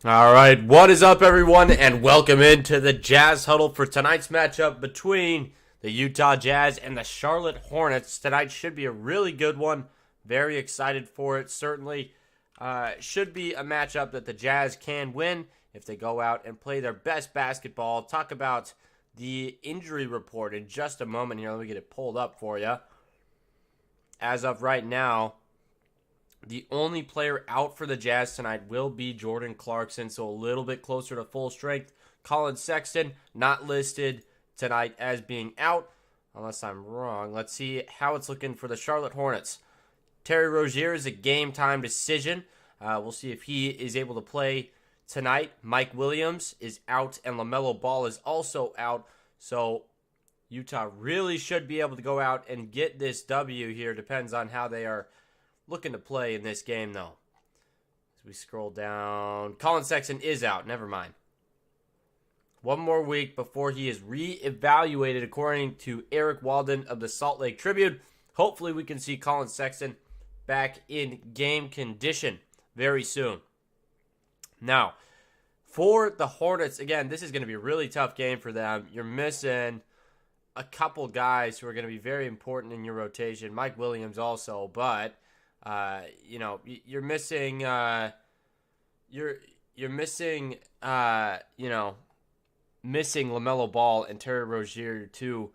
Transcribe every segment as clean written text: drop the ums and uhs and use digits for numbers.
All right, what is up, everyone, and welcome into the Jazz Huddle for tonight's matchup between the Utah Jazz and the Charlotte Hornets. Tonight should be a really good one. Very excited for it. Certainly should be a matchup that the Jazz can win if they go out and play their best basketball. Talk about the injury report in just a moment here. Let me get it pulled up for you. As of right now, the only player out for the Jazz tonight will be Jordan Clarkson, so a little bit closer to full strength. Colin Sexton, not listed tonight as being out, unless I'm wrong. Let's see how it's looking for the Charlotte Hornets. Terry Rozier is a game-time decision. We'll see if he is able to play tonight. Mike Williams is out, and LaMelo Ball is also out, so Utah really should be able to go out and get this W here. Depends on how they are looking to play in this game, though. As we scroll down, Colin Sexton is out. Never mind. One more week before he is re-evaluated, according to Eric Walden of the Salt Lake Tribune. Hopefully we can see Colin Sexton back in game condition very soon. Now, for the Hornets, again, this is going to be a really tough game for them. You're missing a couple guys who are going to be very important in your rotation. Mike Williams also, but you're missing missing LaMelo Ball and Terry Rozier, two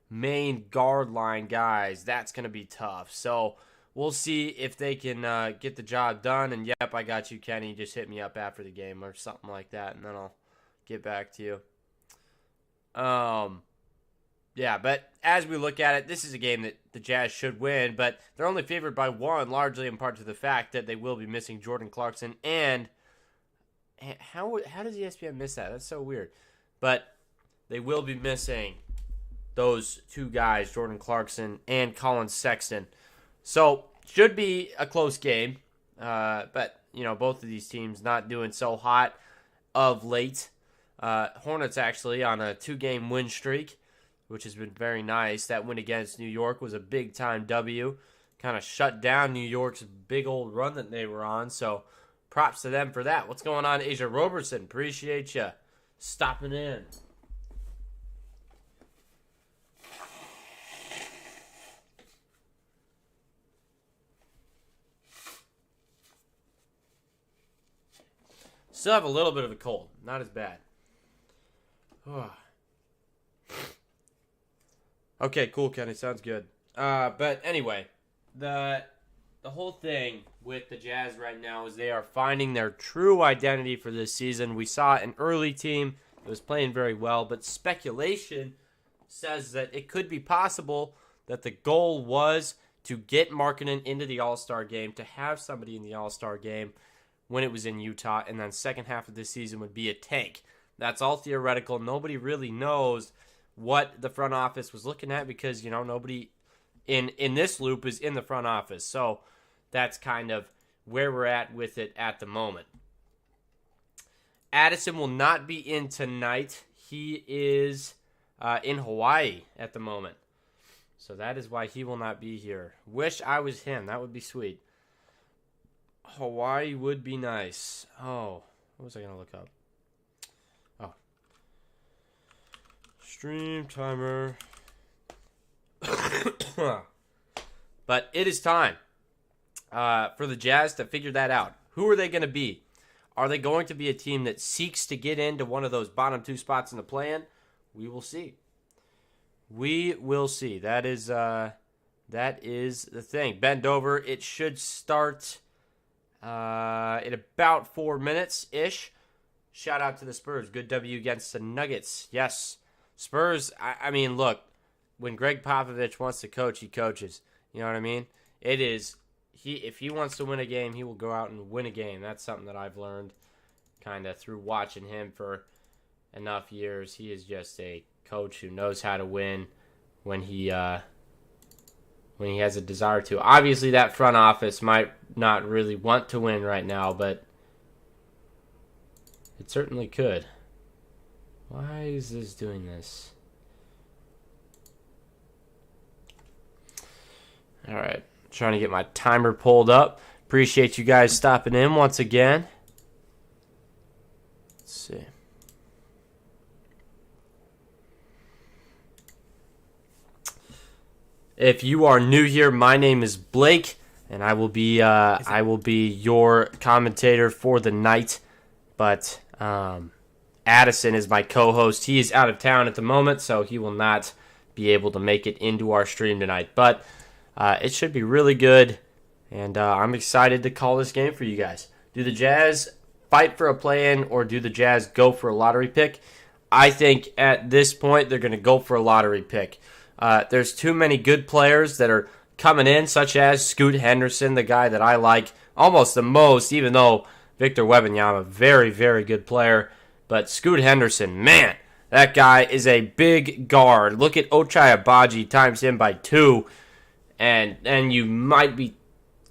main guard line guys. That's going to be tough. So we'll see if they can get the job done. And yep, I got you, Kenny. Just hit me up after the game or something like that, and then I'll get back to you. Yeah, but as we look at it, this is a game that the Jazz should win, but they're only favored by one, largely in part to the fact that they will be missing Jordan Clarkson. And how does ESPN miss that? That's so weird. But they will be missing those two guys, Jordan Clarkson and Colin Sexton. So should be a close game, but both of these teams not doing so hot of late. Hornets actually on a 2-game win streak, which has been very nice. That win against New York was a big-time W. Kind of shut down New York's big old run that they were on, so props to them for that. What's going on, Asia Robertson? Appreciate you stopping in. Still have a little bit of a cold. Not as bad. Okay, cool, Kenny. Sounds good. But anyway, the whole thing with the Jazz right now is they are finding their true identity for this season. We saw an early team that was playing very well, but speculation says that it could be possible that the goal was to get Markkanen into the All-Star game, to have somebody in the All-Star game when it was in Utah, and then second half of this season would be a tank. That's all theoretical. Nobody really knows what the front office was looking at because, nobody in this loop is in the front office. So that's kind of where we're at with it at the moment. Addison will not be in tonight. He is in Hawaii at the moment. So that is why he will not be here. Wish I was him. That would be sweet. Hawaii would be nice. Oh, what was I going to look up? Oh. Stream timer. But it is time for the Jazz to figure that out. Who are they going to be? Are they going to be a team that seeks to get into one of those bottom two spots in the play-in? We will see. We will see. That is the thing. Bend over. It should start in about 4 minutes-ish. Shout out to the Spurs. Good W against the Nuggets. Yes. Spurs, I mean, look, when Greg Popovich wants to coach, he coaches. You know what I mean? It is, if he wants to win a game, he will go out and win a game. That's something that I've learned kind of through watching him for enough years. He is just a coach who knows how to win when he has a desire to. Obviously, that front office might not really want to win right now, but it certainly could. Why is this doing this? All right. Trying to get my timer pulled up. Appreciate you guys stopping in once again. see. If you are new here, my name is Blake, and I will be your commentator for the night. But Addison is my co-host. He is out of town at the moment, so he will not be able to make it into our stream tonight. But it should be really good, and I'm excited to call this game for you guys. Do the Jazz fight for a play-in, or do the Jazz go for a lottery pick? I think at this point they're going to go for a lottery pick. There's too many good players that are coming in, such as Scoot Henderson, the guy that I like almost the most, even though Victor Wembanyama, very, very good player. But Scoot Henderson, man, that guy is a big guard. Look at Ochai Agbaji times him by 2, and you might be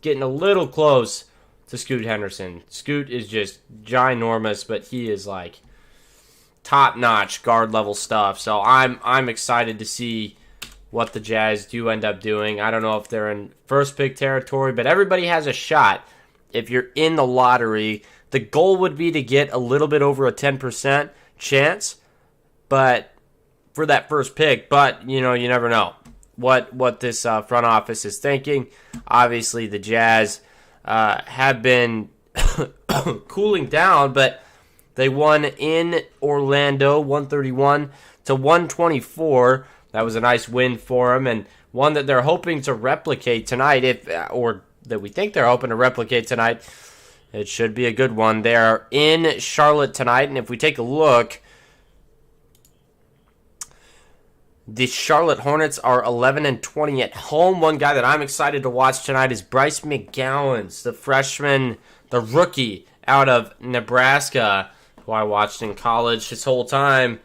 getting a little close to Scoot Henderson. Scoot is just ginormous, but he is like top-notch guard level stuff. So I'm excited to see what the Jazz do end up doing. I don't know if they're in first pick territory, but everybody has a shot. If you're in the lottery, the goal would be to get a little bit over a 10% chance, but for that first pick. But you never know what this front office is thinking. Obviously, the Jazz have been cooling down, but they won in Orlando, 131-124. That was a nice win for them, and one that they're hoping to replicate tonight, or that we think they're hoping to replicate tonight. It should be a good one. They are in Charlotte tonight, and if we take a look, the Charlotte Hornets are 11-20 at home. One guy that I'm excited to watch tonight is Bryce McGowens, the freshman, the rookie out of Nebraska, who I watched in college his whole time.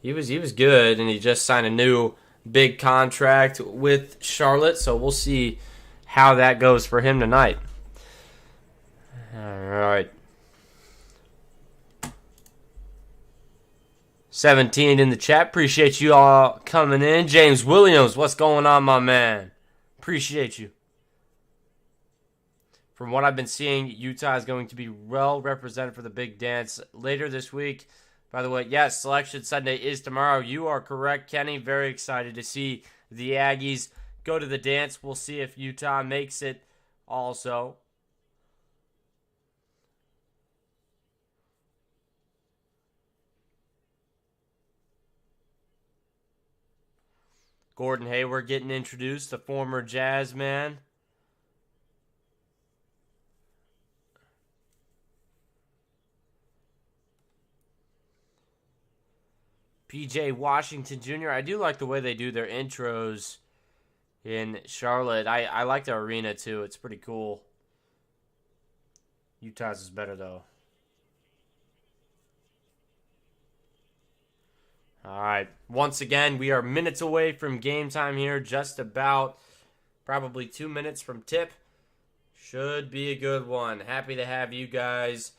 He was good, and he just signed a new big contract with Charlotte, so we'll see how that goes for him tonight. All right. 17 in the chat. Appreciate you all coming in. James Williams, what's going on, my man? Appreciate you. From what I've been seeing, Utah is going to be well represented for the big dance later this week. By the way, yes, Selection Sunday is tomorrow. You are correct, Kenny. Very excited to see the Aggies go to the dance. We'll see if Utah makes it also. Gordon Hayward getting introduced, the former Jazz man. PJ Washington Jr. I do like the way they do their intros in Charlotte. I like their arena too. It's pretty cool. Utah's is better though. All right. Once again, we are minutes away from game time here. Just about. Probably 2 minutes from tip. Should be a good one. Happy to have you guys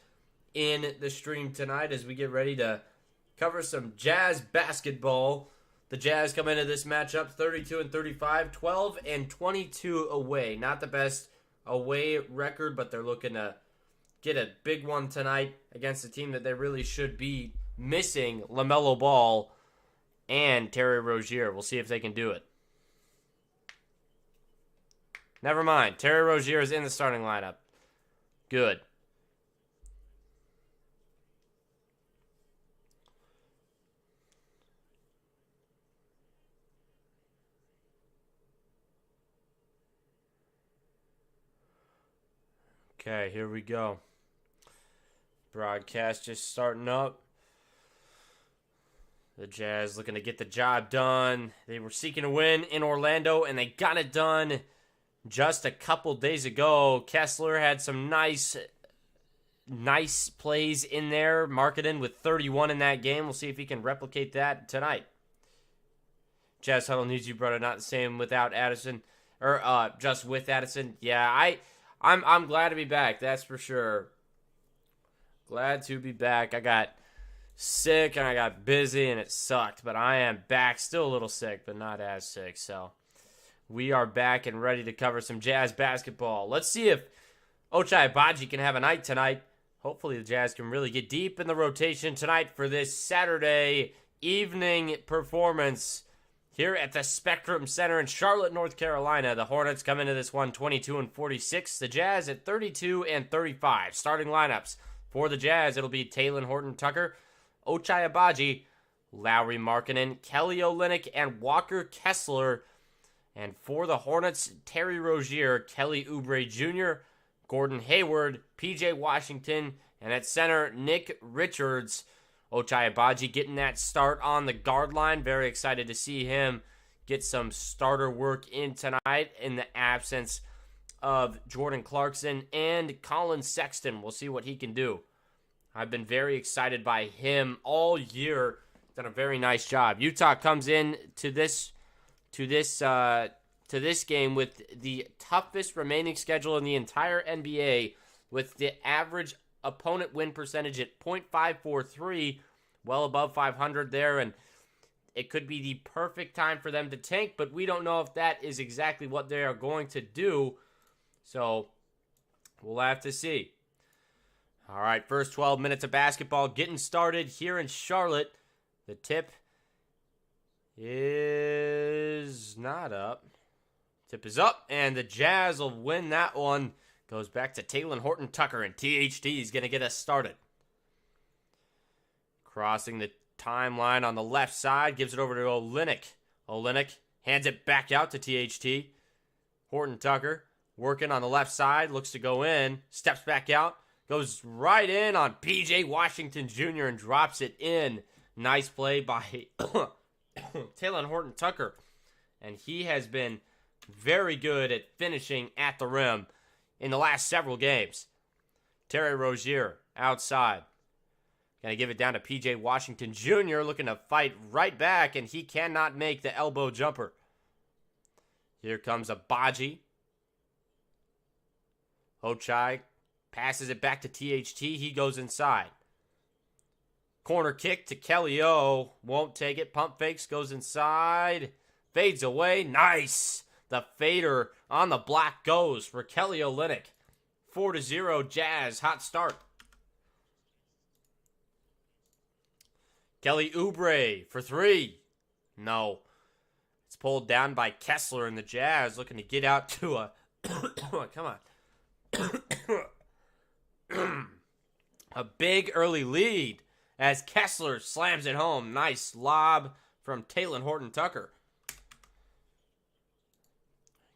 in the stream tonight as we get ready to cover some Jazz basketball. The Jazz come into this matchup 32-35, 12-22 away. Not the best away record, but they're looking to get a big one tonight against a team that they really should be missing LaMelo Ball and Terry Rozier. We'll see if they can do it. Never mind. Terry Rozier is in the starting lineup. Good. Okay, here we go. Broadcast just starting up. The Jazz looking to get the job done. They were seeking a win in Orlando, and they got it done just a couple days ago. Kessler had some nice plays in there. Marketing with 31 in that game. We'll see if he can replicate that tonight. Jazz Huddle needs you, brother. Not the same without Addison. Or just with Addison. Yeah, I'm glad to be back. That's for sure. Glad to be back. I got sick and I got busy and it sucked, but I am back. Still a little sick, but not as sick. So we are back and ready to cover some Jazz basketball. Let's see if Ochai Agbaji can have a night tonight. hopefully the Jazz can really get deep in the rotation tonight for this Saturday evening performance here at the Spectrum Center in Charlotte, North Carolina. The Hornets come into this one 22-46. The Jazz at 32-35. Starting lineups for the Jazz, it'll be Talen Horton-Tucker, Ochai Agbaji, Lauri Markkanen, Kelly Olynyk, and Walker Kessler. And for the Hornets, Terry Rozier, Kelly Oubre Jr., Gordon Hayward, P.J. Washington, and at center, Nick Richards. Ochai Agbaji getting that start on the guard line. Very excited to see him get some starter work in tonight in the absence of Jordan Clarkson and Colin Sexton. We'll see what he can do. I've been very excited by him all year. Done a very nice job. Utah comes in to this game with the toughest remaining schedule in the entire NBA, with the average opponent win percentage at .543, well above 500 there, and it could be the perfect time for them to tank, but we don't know if that is exactly what they are going to do, so we'll have to see. All right, first 12 minutes of basketball getting started here in Charlotte. The tip is not up. Tip is up, and the Jazz will win that one. Goes back to Talen Horton-Tucker, and THT is going to get us started. Crossing the timeline on the left side, gives it over to Olynyk. Olynyk hands it back out to THT. Horton-Tucker working on the left side, looks to go in, steps back out, goes right in on P.J. Washington Jr. and drops it in. Nice play by Talen Horton-Tucker, and he has been very good at finishing at the rim in the last several games. Terry Rozier outside. Going to give it down to P.J. Washington Jr. looking to fight right back, and he cannot make the elbow jumper. Here comes Agbaji. Ochai passes it back to THT. He goes inside. Corner kick to Kelly O. Won't take it. Pump fakes. Goes inside. Fades away. Nice. The fader on the block goes for Kelly Olynyk. 4-0 Jazz. Hot start. Kelly Oubre for three. No. It's pulled down by Kessler, and the Jazz looking to get out to a... Come on. A big early lead as Kessler slams it home. Nice lob from Talen Horton-Tucker.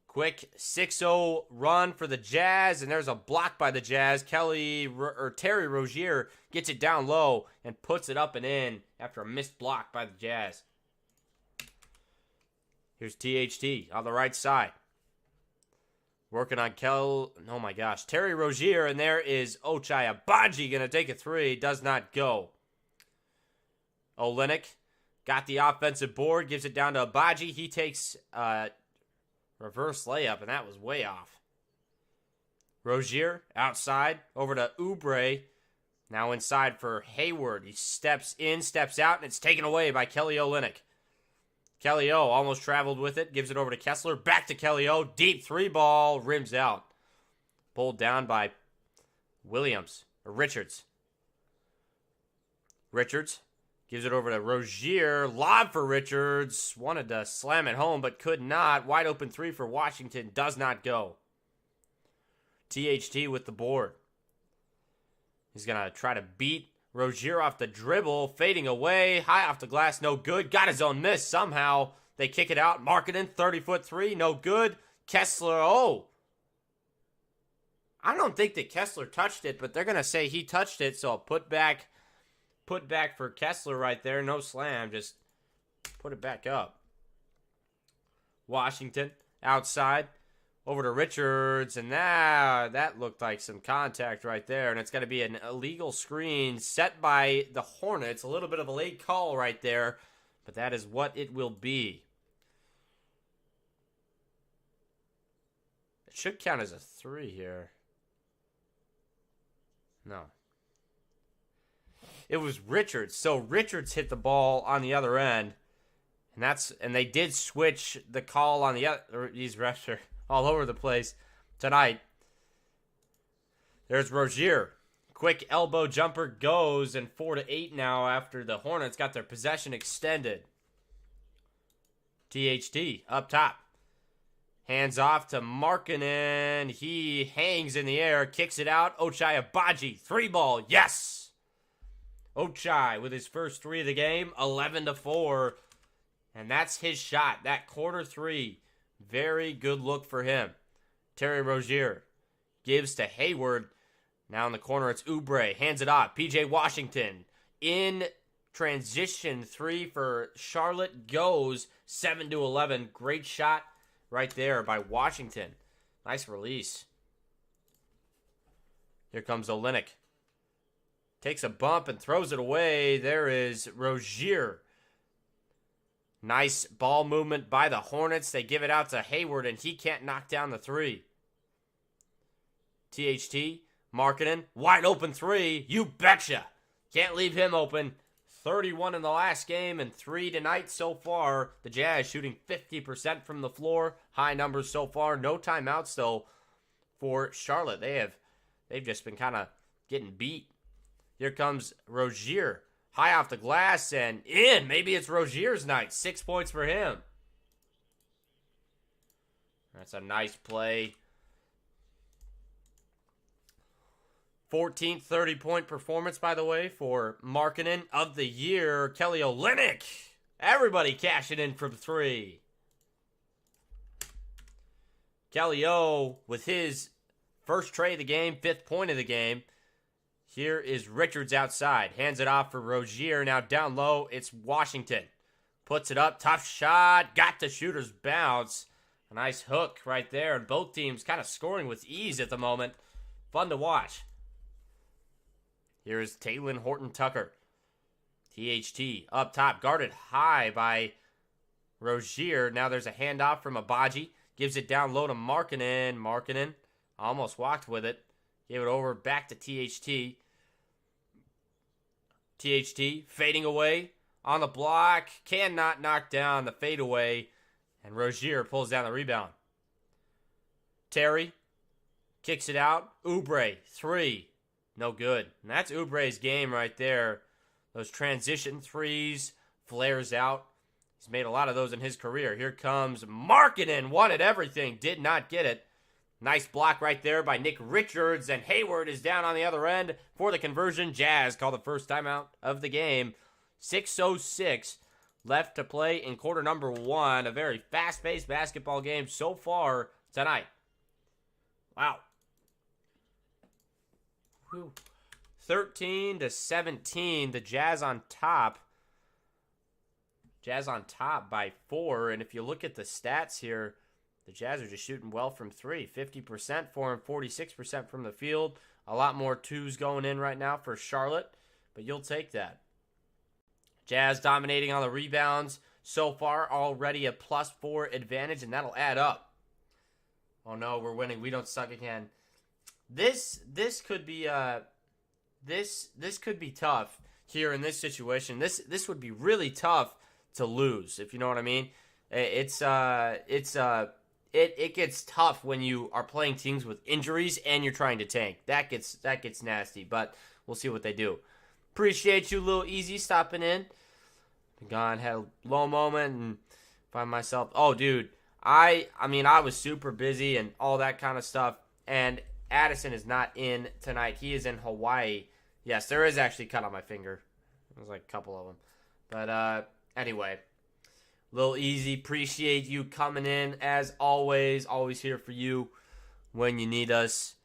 Quick 6-0 run for the Jazz, and there's a block by the Jazz. Terry Rozier gets it down low and puts it up and in after a missed block by the Jazz. Here's THT on the right side. Working on Terry Rozier, and there is Ochai Agbaji going to take a three. Does not go. Olynyk got the offensive board, gives it down to Agbaji. He takes reverse layup, and that was way off. Rozier outside, over to Oubre. Now inside for Hayward. He steps in, steps out, and it's taken away by Kelly Olynyk. Kelly O almost traveled with it, gives it over to Kessler. Back to Kelly O. Deep three ball, rims out. Pulled down by Richards. Richards gives it over to Rozier. Lob for Richards. Wanted to slam it home, but could not. Wide open three for Washington. Does not go. THT with the board. He's going to try to beat Rozier off the dribble. Fading away. High off the glass. No good. Got his own miss somehow. They kick it out. Markkanen, 30-foot three. No good. Kessler. Oh. I don't think that Kessler touched it, but they're going to say he touched it, so I'll put back for Kessler right there. No slam, just put it back up. Washington outside, over to Richards, and that looked like some contact right there, and it's going to be an illegal screen set by the Hornets. A little bit of a late call right there, but that is what it will be. It should count as a three here. No. It was Richards. So Richards hit the ball on the other end. And they did switch the call on the other. These refs are all over the place tonight. There's Rozier. Quick elbow jumper goes, and 4-8 now after the Hornets got their possession extended. THT up top. Hands off to Markkanen. He hangs in the air, kicks it out. Ochai Agbaji, 3-ball, yes! Ochai with his first 3 of the game, 11-4. And that's his shot, that quarter 3. Very good look for him. Terry Rozier gives to Hayward. Now in the corner, it's Oubre. Hands it off. PJ Washington in transition 3 for Charlotte goes 7-11. Great shot right there by Washington. Nice release. Here comes Olynyk. Takes a bump and throws it away. There is Rozier. Nice ball movement by the Hornets. They give it out to Hayward, and he can't knock down the 3. THT. Markkanen, wide open 3. You betcha. Can't leave him open. 31 in the last game and 3 tonight so far. The Jazz shooting 50% from the floor. High numbers so far. No timeouts though for Charlotte. They've just been kind of getting beat. Here comes Rozier. High off the glass and in. Maybe it's Rozier's night. 6 points for him. That's a nice play. 14th 30-point performance, by the way, for Markkanen of the year. Kelly Olynyk. Everybody cashing in from 3. Kelly O with his first tray of the game, 5th point of the game. Here is Richards outside. Hands it off for Rozier. Now down low, it's Washington. Puts it up. Tough shot. Got the shooter's bounce. A nice hook right there. And both teams kind of scoring with ease at the moment. Fun to watch. Here is Talen Horton-Tucker. THT up top. Guarded high by Rozier. Now there's a handoff from Agbaji. Gives it down low to Markkanen. Markkanen almost walked with it. Gave it over back to THT. THT fading away on the block. Cannot knock down the fadeaway. And Rozier pulls down the rebound. Terry kicks it out. Oubre, 3. No good. And that's Oubre's game right there. Those transition 3s, flares out. He's made a lot of those in his career. Here comes Markkanen. Wanted everything. Did not get it. Nice block right there by Nick Richards. And Hayward is down on the other end for the conversion. Jazz call the first timeout of the game. 6:06 left to play in quarter number 1. A very fast-paced basketball game so far tonight. Wow. 13-17, the Jazz on top. Jazz on top by 4. And if you look at the stats here, the Jazz are just shooting well from 3. 50% for them, 46% from the field. A lot more 2s going in right now for Charlotte, but you'll take that. Jazz dominating on the rebounds so far, already a +4 advantage, and that'll add up. Oh no, we're winning. We don't suck again. This could be this could be tough here in this situation. This would be really tough to lose, if you know what I mean. It gets tough when you are playing teams with injuries and you're trying to tank. That gets nasty, but we'll see what they do. Appreciate you, Lil Easy, stopping in. Been gone, had a low moment and find myself. Oh, dude, I was super busy and all that kind of stuff, and Addison is not in tonight. He is in Hawaii. Yes, there is actually cut on my finger. There's like a couple of them. But anyway, Lil Easy, appreciate you coming in as always. Always here for you when you need us.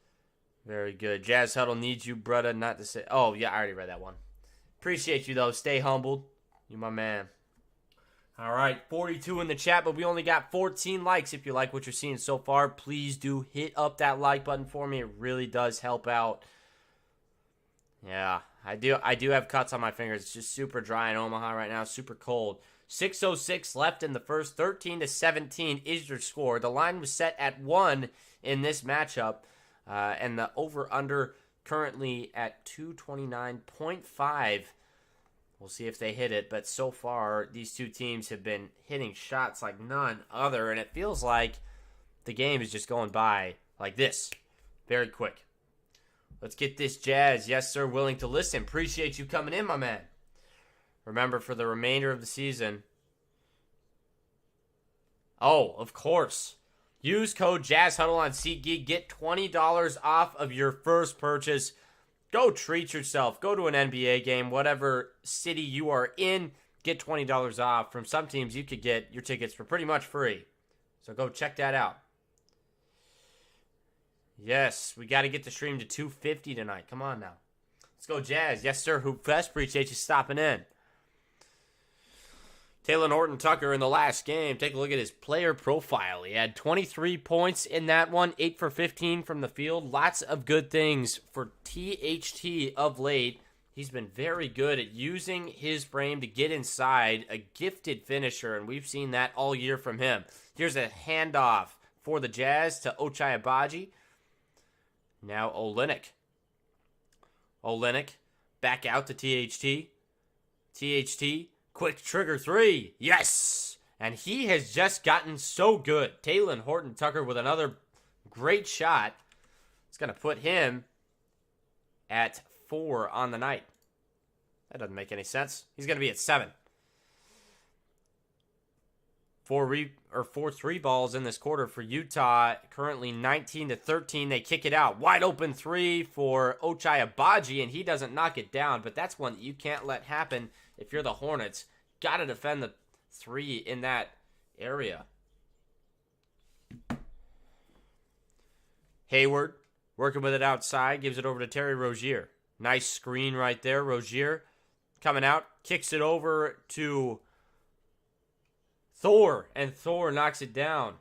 Very good. Jazz Huddle needs you, brother. Not to say. Oh, yeah, I already read that one. Appreciate you, though. Stay humbled. You my man. All right, 42 in the chat, but we only got 14 likes. If you like what you're seeing so far, please do hit up that like button for me. It really does help out. Yeah, I do have cuts on my fingers. It's just super dry in Omaha right now, super cold. 6:06 left in the first. 13-17 is your score. The line was set at 1 in this matchup, and the over-under currently at 229.5. We'll see if they hit it, but so far, these two teams have been hitting shots like none other, and it feels like the game is just going by like this, very quick. Let's get this Jazz. Yes, sir, willing to listen. Appreciate you coming in, my man. Remember, for the remainder of the season. Oh, of course. Use code JazzHuddle on SeatGeek. Get $20 off of your first purchase. Go treat yourself. Go to an NBA game. Whatever city you are in, get $20 off. From some teams, you could get your tickets for pretty much free. So go check that out. Yes, we got to get the stream to 250 tonight. Come on now. Let's go, Jazz. Yes, sir. Hoop Fest. Appreciate you stopping in. Taylor Horton-Tucker in the last game. Take a look at his player profile. He had 23 points in that one, 8 for 15 from the field. Lots of good things for THT of late. He's been very good at using his frame to get inside, a gifted finisher, and we've seen that all year from him. Here's a handoff for the Jazz to Ochai Agbaji. Now Olynyk. Olynyk back out to THT. THT. Quick trigger three. Yes! And he has just gotten so good. Taylor Horton-Tucker with another great shot. It's going to put him at 4 on the night. That doesn't make any sense. He's going to be at 7. 4 3 balls in this quarter for Utah. Currently 19-13. They kick it out. Wide open 3 for Ochai Agbaji, and he doesn't knock it down. But that's one that you can't let happen if you're the Hornets. Got to defend the 3 in that area. Hayward working with it outside. Gives it over to Terry Rozier. Nice screen right there. Rozier coming out. Kicks it over to Thor, and Thor knocks it down.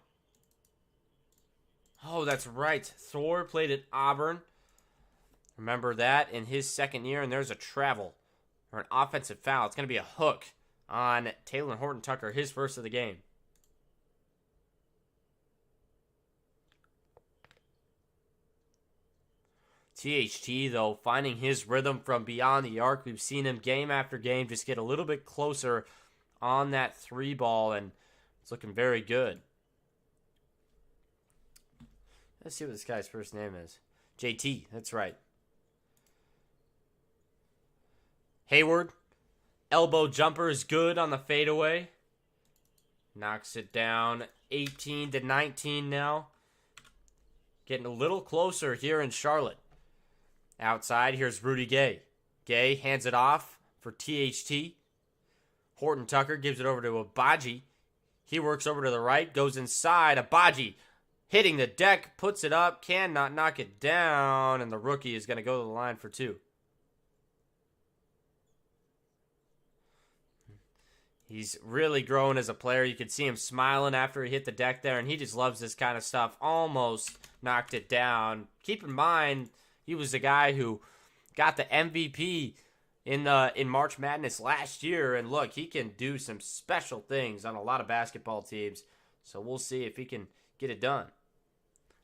Oh, that's right. Thor played at Auburn. Remember that in his second year, and there's a travel or an offensive foul. It's going to be a hook on Taylor Horton-Tucker, his first of the game. THT, though, finding his rhythm from beyond the arc. We've seen him game after game just get a little bit closer on that 3 ball, and it's looking very good. Let's see what this guy's first name is. JT, that's right. Hayward, elbow jumper is good on the fadeaway. Knocks it down, 18-19 now. Getting a little closer here in Charlotte. Outside, here's Rudy Gay. Gay hands it off for THT. Horton-Tucker gives it over to Agbaji. He works over to the right, goes inside. Agbaji hitting the deck, puts it up, cannot knock it down, and the rookie is going to go to the line for 2. He's really growing as a player. You could see him smiling after he hit the deck there, and he just loves this kind of stuff. Almost knocked it down. Keep in mind, he was the guy who got the MVP in March Madness last year, and look, he can do some special things on a lot of basketball teams, so we'll see if he can get it done.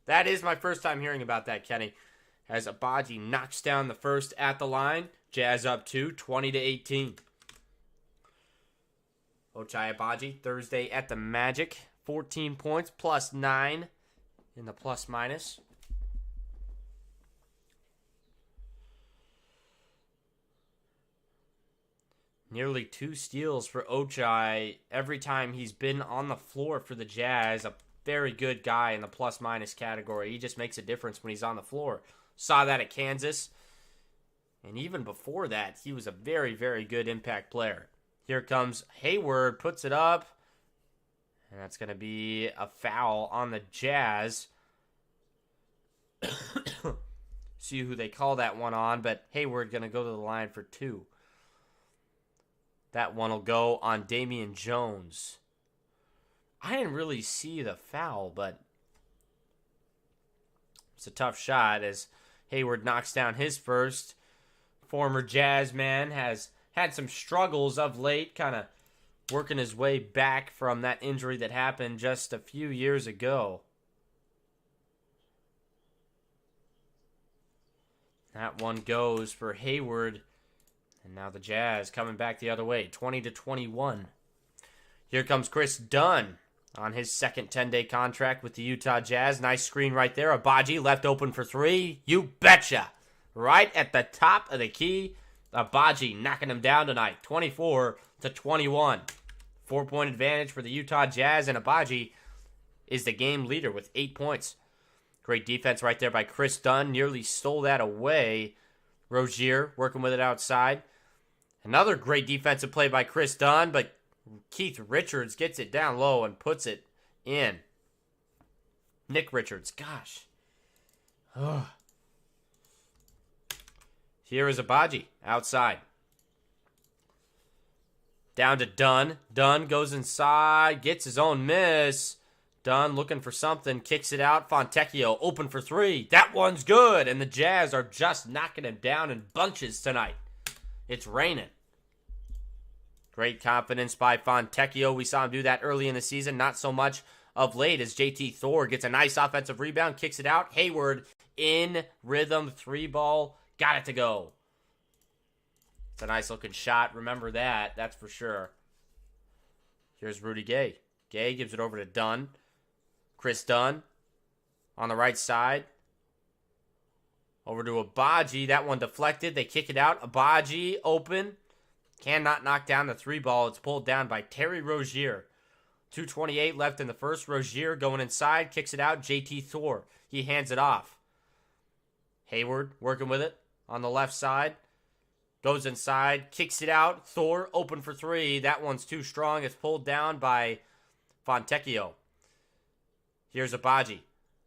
That is my first time hearing about that, Kenny, as Agbaji knocks down the first at the line. Jazz up 2, 20-18. Ochai Agbaji, Thursday at the Magic, 14 points, plus 9 in the plus-minus. Nearly 2 steals for Ochai every time he's been on the floor for the Jazz. A very good guy in the plus-minus category. He just makes a difference when he's on the floor. Saw that at Kansas. And even before that, he was a very, very good impact player. Here comes Hayward, puts it up. And that's going to be a foul on the Jazz. See who they call that one on, but Hayward going to go to the line for 2. That one will go on Damian Jones. I didn't really see the foul, but it's a tough shot as Hayward knocks down his first. Former Jazz man has had some struggles of late, kind of working his way back from that injury that happened just a few years ago. That one goes for Hayward. And now the Jazz coming back the other way, 20-21. Here comes Chris Dunn on his second 10-day contract with the Utah Jazz. Nice screen right there. Agbaji left open for 3. You betcha. right at the top of the key. Abaji knocking him down tonight, 24-21. 4-point advantage for the Utah Jazz, and Abaji is the game leader with 8 points. Great defense right there by Chris Dunn. Nearly stole that away. Rozier working with it outside. Another great defensive play by Chris Dunn, but Keith Richards gets it down low and puts it in. Nick Richards, gosh. Ugh. Here is Abaji outside. Down to Dunn. Dunn goes inside, gets his own miss. Dunn looking for something, kicks it out. Fontecchio open for three. That one's good, and the Jazz are just knocking him down in bunches tonight. It's raining. Great confidence by Fontecchio. We saw him do that early in the season, not so much of late as JT Thor gets a nice offensive rebound, kicks it out. Hayward in rhythm, 3-ball, got it to go. It's a nice looking shot. Remember that, that's for sure. Here's Rudy Gay. Gay gives it over to Dunn. Chris Dunn on the right side. Over to Abaji. That one deflected. They kick it out. Abaji open. Cannot knock down the 3-ball. It's pulled down by Terry Rozier. 2:28 left in the first. Rozier going inside. Kicks it out. JT Thor. He hands it off. Hayward working with it on the left side. Goes inside. Kicks it out. Thor open for three. That one's too strong. It's pulled down by Fontecchio. Here's Abaji.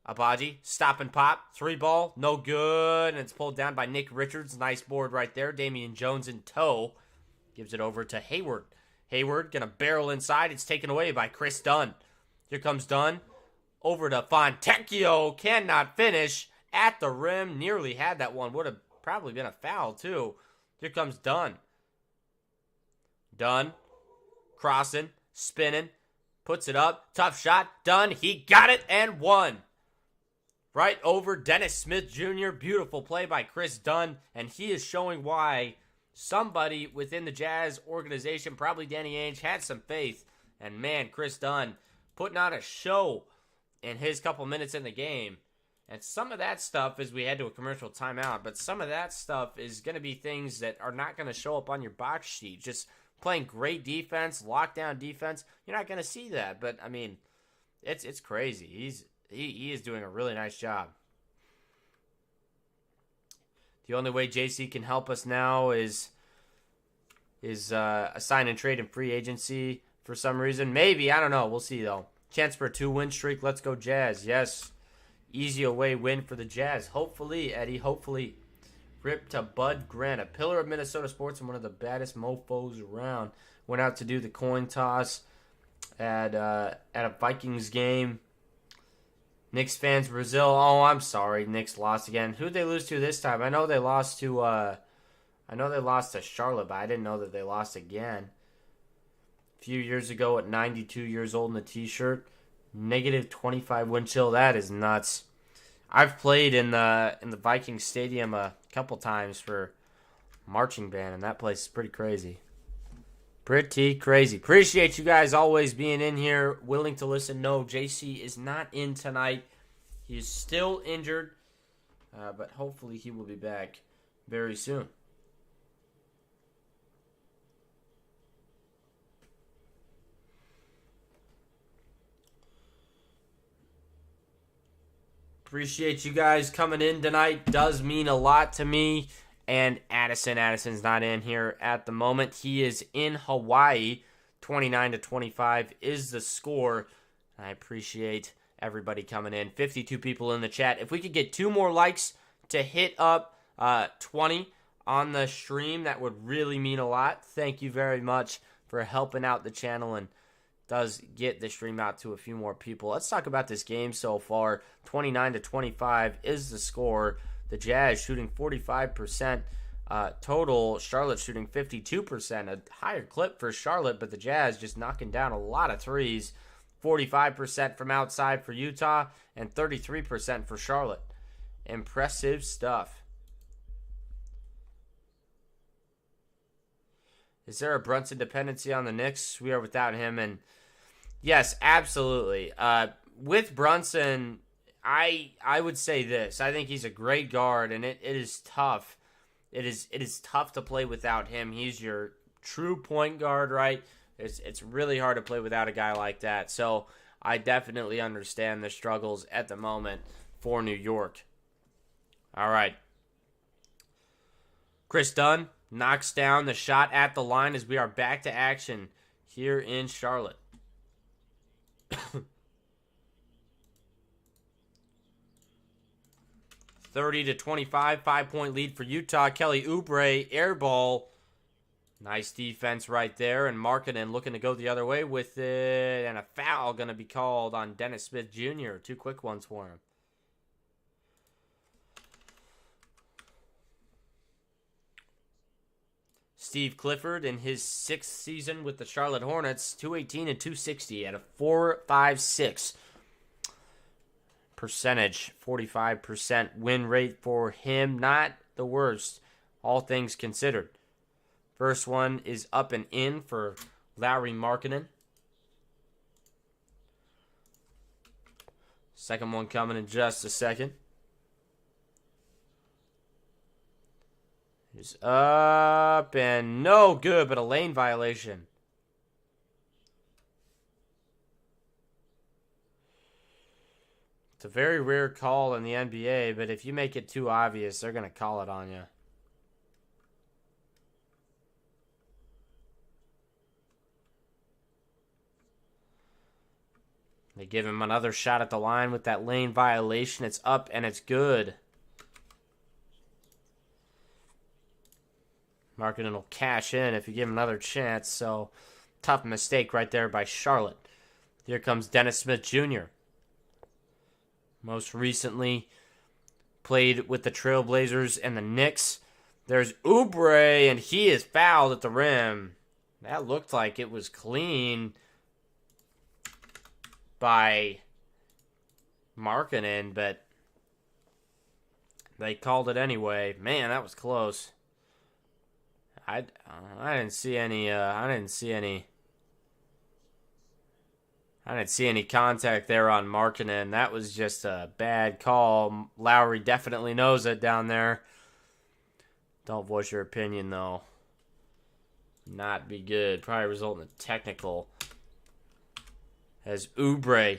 Abaji, stop and pop. 3-ball, no good. And it's pulled down by Nick Richards. Nice board right there. Damian Jones in tow. Gives it over to Hayward. Hayward going to barrel inside. It's taken away by Chris Dunn. Here comes Dunn. Over to Fontecchio. Cannot finish. At the rim. Nearly had that one. Would have probably been a foul too. Here comes Dunn. Dunn. Crossing. Spinning. Puts it up. Tough shot. Dunn. He got it and won. Right over Dennis Smith Jr. Beautiful play by Chris Dunn. And he is showing why somebody within the Jazz organization, probably Danny Ainge, had some faith. And man, Chris Dunn putting on a show in his couple minutes in the game. And some of that stuff is we head to a commercial timeout. But some of that stuff is going to be things that are not going to show up on your box sheet. Just playing great defense, lockdown defense. You're not going to see that. But, I mean, it's crazy. He is doing a really nice job. The only way JC can help us now is a sign and trade and free agency for some reason. Maybe, I don't know. We'll see, though. Chance for a 2-win streak. Let's go, Jazz. Yes. Easy away win for the Jazz. Hopefully, Eddie. Hopefully. Rip to Bud Grant, a pillar of Minnesota sports and one of the baddest mofos around. Went out to do the coin toss at a Vikings game. Knicks fans, Brazil. Oh, I'm sorry. Knicks lost again. Who'd they lose to this time? I know they lost to Charlotte, but I didn't know that they lost again. A few years ago at 92 years old in a t-shirt. Negative 25 wind chill. That is nuts. I've played in the Vikings Stadium a couple times for marching band, and that place is pretty crazy. Pretty crazy. Appreciate you guys always being in here, willing to listen. No, JC is not in tonight. He is still injured, but hopefully he will be back very soon. Appreciate you guys coming in tonight. Does mean a lot to me. And Addison's not in here at the moment. He is in Hawaii. 29-25 is the score. I appreciate everybody coming in. 52 people in the chat. If we could get 2 more likes to hit up 20 on the stream, that would really mean a lot. Thank you very much for helping out the channel and does get the stream out to a few more people. Let's talk about this game so far. 29-25 is the score. The Jazz shooting 45% total. Charlotte shooting 52%. A higher clip for Charlotte, but the Jazz just knocking down a lot of threes. 45% from outside for Utah and 33% for Charlotte. Impressive stuff. Is there a Brunson dependency on the Knicks? We are without him, and yes, absolutely. With Brunson, I would say this. I think he's a great guard, and it is tough. It is tough to play without him. He's your true point guard, right? It's really hard to play without a guy like that. So I definitely understand the struggles at the moment for New York. All right. Chris Dunn knocks down the shot at the line as we are back to action here in Charlotte. 30-25, 5-point lead for Utah. Kelly Oubre, air ball. Nice defense right there. And Markkanen looking to go the other way with it. And a foul going to be called on Dennis Smith Jr. 2 quick ones for him. Steve Clifford in his 6th season with the Charlotte Hornets, 218 and 260 at a 4.56 percentage, 45% win rate for him. Not the worst, all things considered. First one is up and in for Lauri Markkanen. Second one coming in just a second. Is up and no good, but a lane violation. It's a very rare call in the NBA, but if you make it too obvious, they're going to call it on you. They give him another shot at the line with that lane violation. It's up and it's good. Markkanen will cash in if you give him another chance. So, tough mistake right there by Charlotte. Here comes Dennis Smith Jr. Most recently played with the Trailblazers and the Knicks. There's Oubre, and he is fouled at the rim. That looked like it was clean by Markkanen, but they called it anyway. Man, that was close. I didn't see any contact there on Markkanen. That was just a bad call. Lowry definitely knows it down there. Don't voice your opinion though. Not be good. Probably result in a technical. As Oubre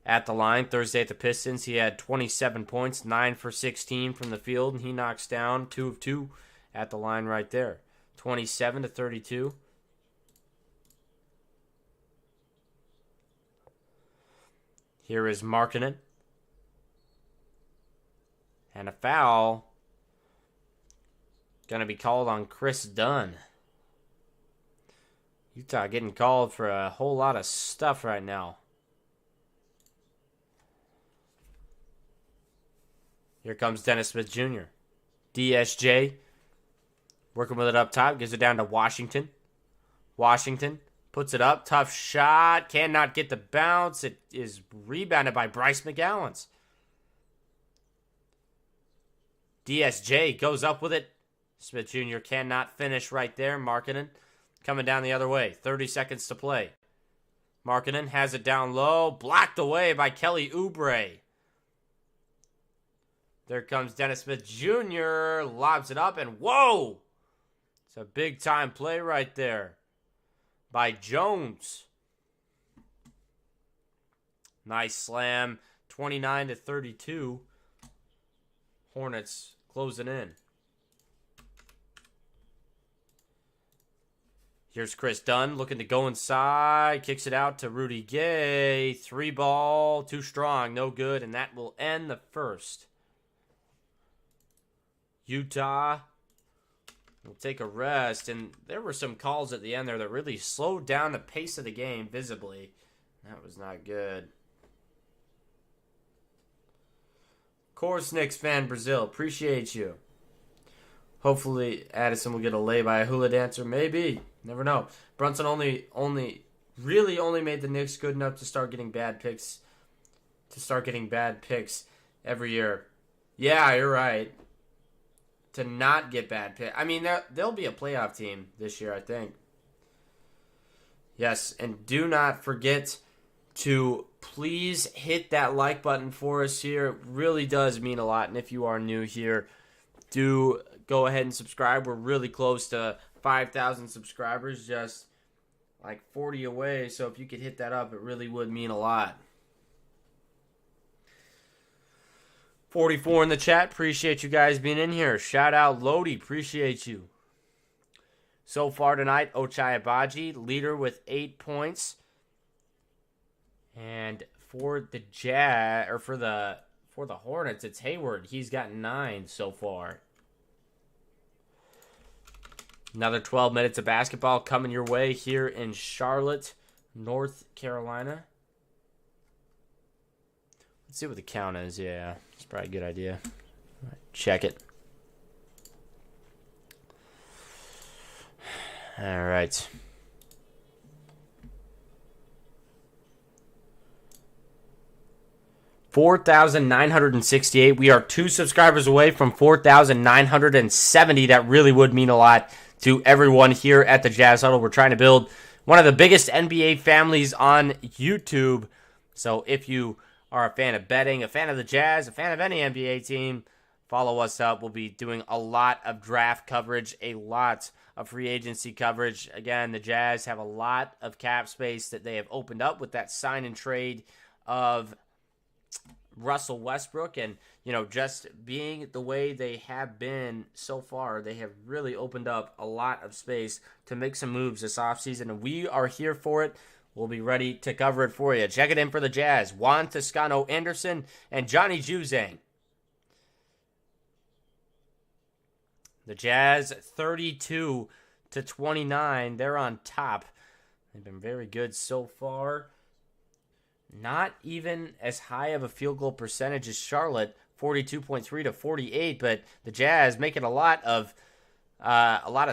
at the line Thursday at the Pistons, he had 27 points, 9 for 16 from the field, and he knocks down 2 of 2 at the line right there. 27-32. Here is Markkanen. And a foul going to be called on Chris Dunn. Utah getting called for a whole lot of stuff right now. Here comes Dennis Smith Jr. DSJ working with it up top. Gives it down to Washington. Washington puts it up. Tough shot. Cannot get the bounce. It is rebounded by Bryce McGowens. DSJ goes up with it. Smith Jr. cannot finish right there. Markkanen coming down the other way. 30 seconds to play. Markkanen has it down low. Blocked away by Kelly Oubre. There comes Dennis Smith Jr. Lobs it up, and whoa! It's a big-time play right there by Jones. Nice slam. 29-32. Hornets closing in. Here's Chris Dunn looking to go inside. Kicks it out to Rudy Gay. 3 ball. Too strong. No good. And that will end the first. Utah will take a rest. And there were some calls at the end there that really slowed down the pace of the game visibly. That was not good. Of course, Knicks fan Brazil. Appreciate you. Hopefully, Addison will get a lay by a hula dancer. Maybe. Never know. Brunson only made the Knicks good enough to start getting bad picks. Every year. Yeah, you're right. To not get bad picks. I mean, they'll be a playoff team this year, I think. Yes, and do not forget to please hit that like button for us here. It really does mean a lot. And if you are new here, do go ahead and subscribe. We're really close to 5,000 subscribers, just like 40 away. So if you could hit that up, it really would mean a lot. 44 in the chat. Appreciate you guys being in here. Shout out Lodi. Appreciate you. So far tonight, Ochai Abaji, leader with 8 points. And for the Jazz, or for the Hornets, it's Hayward. He's got 9 so far. Another 12 minutes of basketball coming your way here in Charlotte, North Carolina. Let's see what the count is. Yeah, it's probably a good idea. All right, check it. All right. $4,968. We are 2 subscribers away from 4,970. That really would mean a lot to everyone here at the Jazz Huddle. We're trying to build one of the biggest NBA families on YouTube. So if you are a fan of betting, a fan of the Jazz, a fan of any NBA team, follow us up. We'll be doing a lot of draft coverage, a lot of free agency coverage. Again, the Jazz have a lot of cap space that they have opened up with that sign and trade of Russell Westbrook, and just being the way they have been so far, they have really opened up a lot of space to make some moves this offseason, and we are here for it. We'll be ready to cover it for you. Check it in for the Jazz. Juan Toscano-Anderson and Johnny Juzang. The Jazz 32-29. They're on top. They've been very good so far. Not even as high of a field goal percentage as Charlotte, 42.3 to 48, but the Jazz making a lot of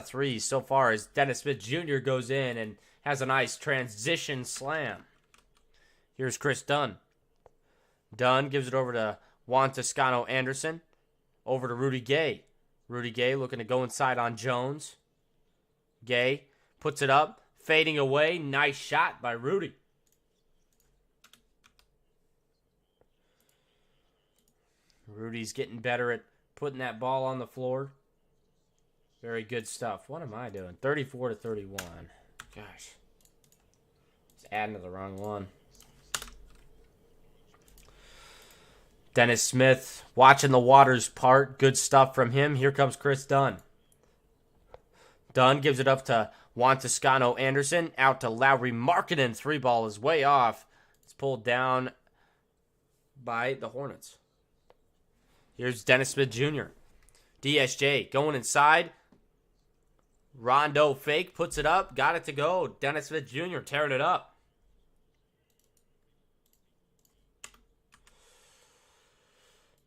threes so far as Dennis Smith Jr. goes in and has a nice transition slam. Here's Chris Dunn. Dunn gives it over to Juan Toscano-Anderson. Over to Rudy Gay. Rudy Gay looking to go inside on Jones. Gay puts it up, fading away. Nice shot by Rudy. Rudy's getting better at putting that ball on the floor. Very good stuff. What am I doing? 34-31. Gosh. Just adding to the wrong one. Dennis Smith watching the waters part. Good stuff from him. Here comes Chris Dunn. Dunn gives it up to Juan Toscano-Anderson. Out to Lauri Markkanen. 3-ball is way off. It's pulled down by the Hornets. Here's Dennis Smith Jr. DSJ going inside. Rondo fake, puts it up, got it to go. Dennis Smith Jr. tearing it up.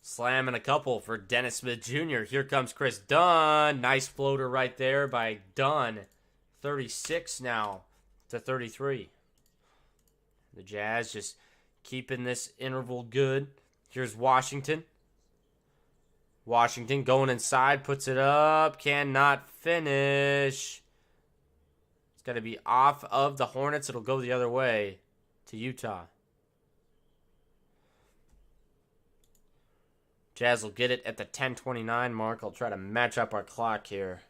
Slamming a couple for Dennis Smith Jr. Here comes Chris Dunn. Nice floater right there by Dunn. 36 now to 33. The Jazz just keeping this interval good. Here's Washington. Washington going inside, puts it up, cannot finish. It's got to be off of the Hornets. It'll go the other way to Utah. Jazz will get it at the 10:29 mark. I'll try to match up our clock here.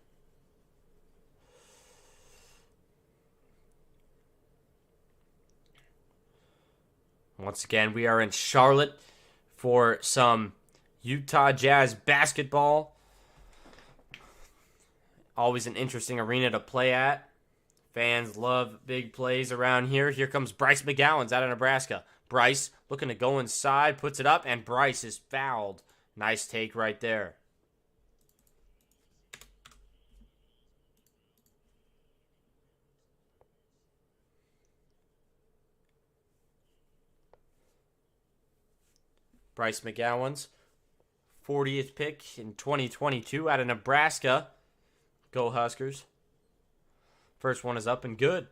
Once again, we are in Charlotte for some Utah Jazz basketball. Always an interesting arena to play at. Fans love big plays around here. Here comes Bryce McGowens out of Nebraska. Bryce looking to go inside, puts it up, and Bryce is fouled. Nice take right there. Bryce McGowens, 40th pick in 2022 out of Nebraska. Go Huskers. First one is up and good.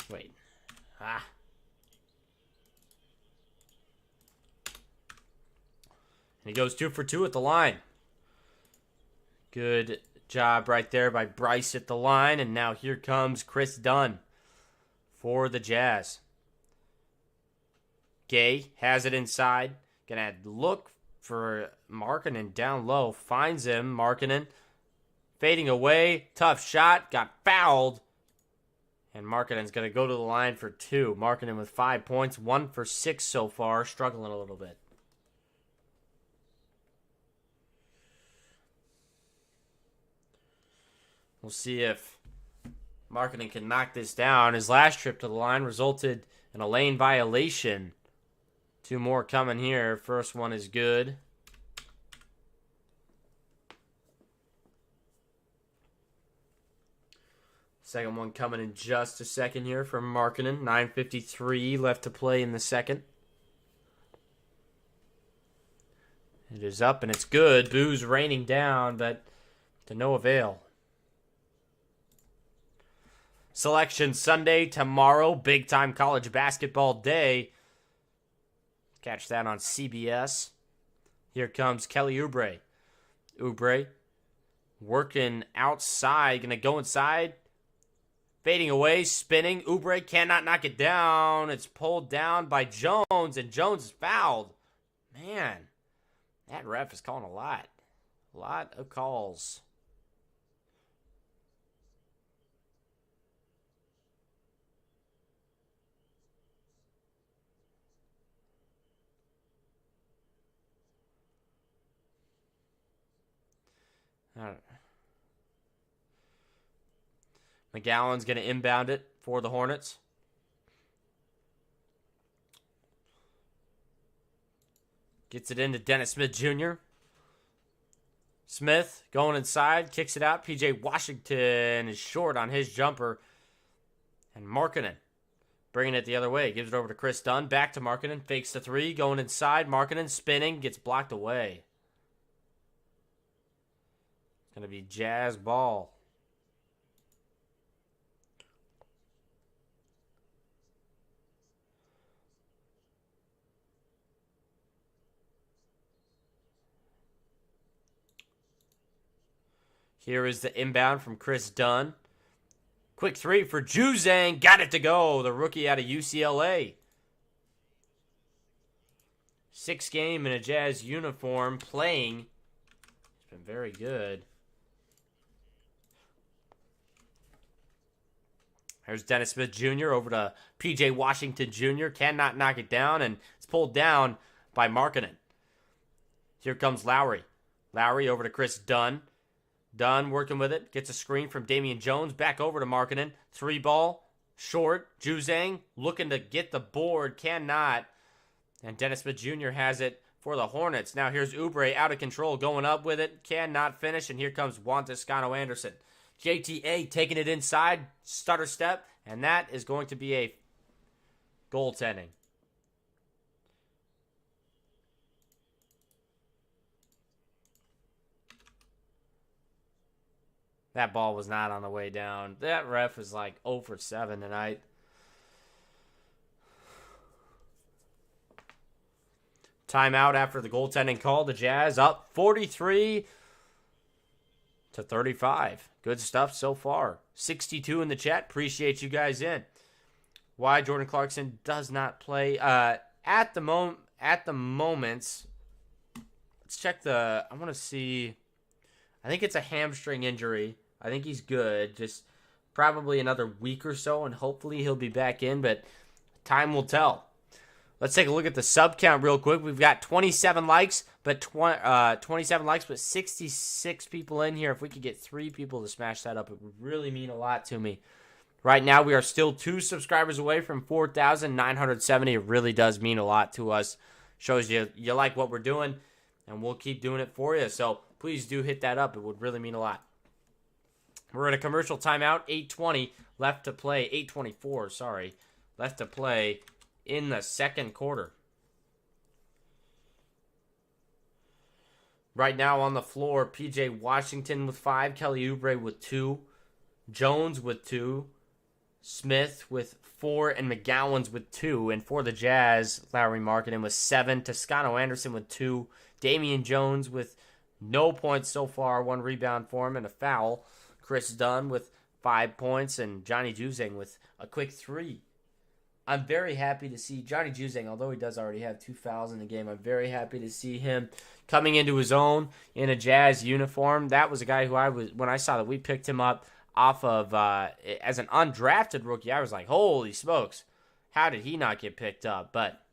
Wait. And he goes 2 for 2 at the line. Good Job right there by Bryce at the line. And now here comes Chris Dunn for the Jazz. Gay has it inside. Gonna look for Markkanen down low. Finds him. Markkanen fading away. Tough shot. Got fouled. And Markkanen's going to go to the line for 2. Markkanen with 5 points. 1 for 6 so far. Struggling a little bit. We'll see if Markkanen can knock this down. His last trip to the line resulted in a lane violation. 2 more coming here. First one is good. Second one coming in just a second here from Markkanen. 9:53 left to play in the second. It is up and it's good. Boos raining down, but to no avail. Selection Sunday tomorrow. Big time college basketball day. Catch that on CBS. Here comes Kelly Oubre. Oubre working outside. Going to go inside. Fading away, spinning. Oubre cannot knock it down. It's pulled down by Jones, and Jones is fouled. Man, that ref is calling a lot. A lot of calls. McGowan's going to inbound it for the Hornets. Gets it into Dennis Smith Jr. Smith going inside, kicks it out. P.J. Washington is short on his jumper. And Markkanen bringing it the other way. Gives it over to Chris Dunn. Back to Markkanen. Fakes the 3. Going inside. Markkanen spinning. Gets blocked away. It's going to be Jazz ball. Here is the inbound from Chris Dunn. Quick 3 for Juzang. Got it to go. The rookie out of UCLA. 6th game in a Jazz uniform playing. It's been very good. There's Dennis Smith Jr. over to P.J. Washington Jr. Cannot knock it down, and it's pulled down by Markkanen. Here comes Lowry. Lowry over to Chris Dunn. Dunn working with it. Gets a screen from Damian Jones. Back over to Markkanen. 3 ball. Short. Juzang looking to get the board. Cannot. And Dennis Smith Jr. has it for the Hornets. Now here's Oubre out of control. Going up with it. Cannot finish. And here comes Juan Toscano Anderson. JTA taking it inside. Stutter step. And that is going to be a goaltending. That ball was not on the way down. That ref is like 0 for 7 tonight. Timeout after the goaltending call. The Jazz up 43-35. Good stuff so far. 62 in the chat. Appreciate you guys in. Why Jordan Clarkson does not play at the moments. Let's check the. I want to see. I think it's a hamstring injury. I think he's good. Just probably another week or so, and hopefully he'll be back in, but time will tell. Let's take a look at the sub count real quick. We've got 27 likes, but 66 people in here. If we could get 3 people to smash that up, it would really mean a lot to me. Right now, we are still 2 subscribers away from 4,970. It really does mean a lot to us. Shows you like what we're doing, and we'll keep doing it for you. So please do hit that up. It would really mean a lot. We're in a commercial timeout. 8:20 left to play. 8:24, sorry. Left to play in the second quarter. Right now on the floor, P.J. Washington with 5. Kelly Oubre with 2. Jones with 2. Smith with 4. And McGowan's with 2. And for the Jazz, Lowry Markkanen with 7. Toscano Anderson with 2. Damian Jones with No points so far. 1 rebound for him and a foul. Chris Dunn with 5 points and Johnny Juzang with a quick 3. I'm very happy to see Johnny Juzang, although he does already have 2 fouls in the game. I'm very happy to see him coming into his own in a Jazz uniform. That was a guy who when I saw that we picked him up off of as an undrafted rookie, I was like, holy smokes, how did he not get picked up? But,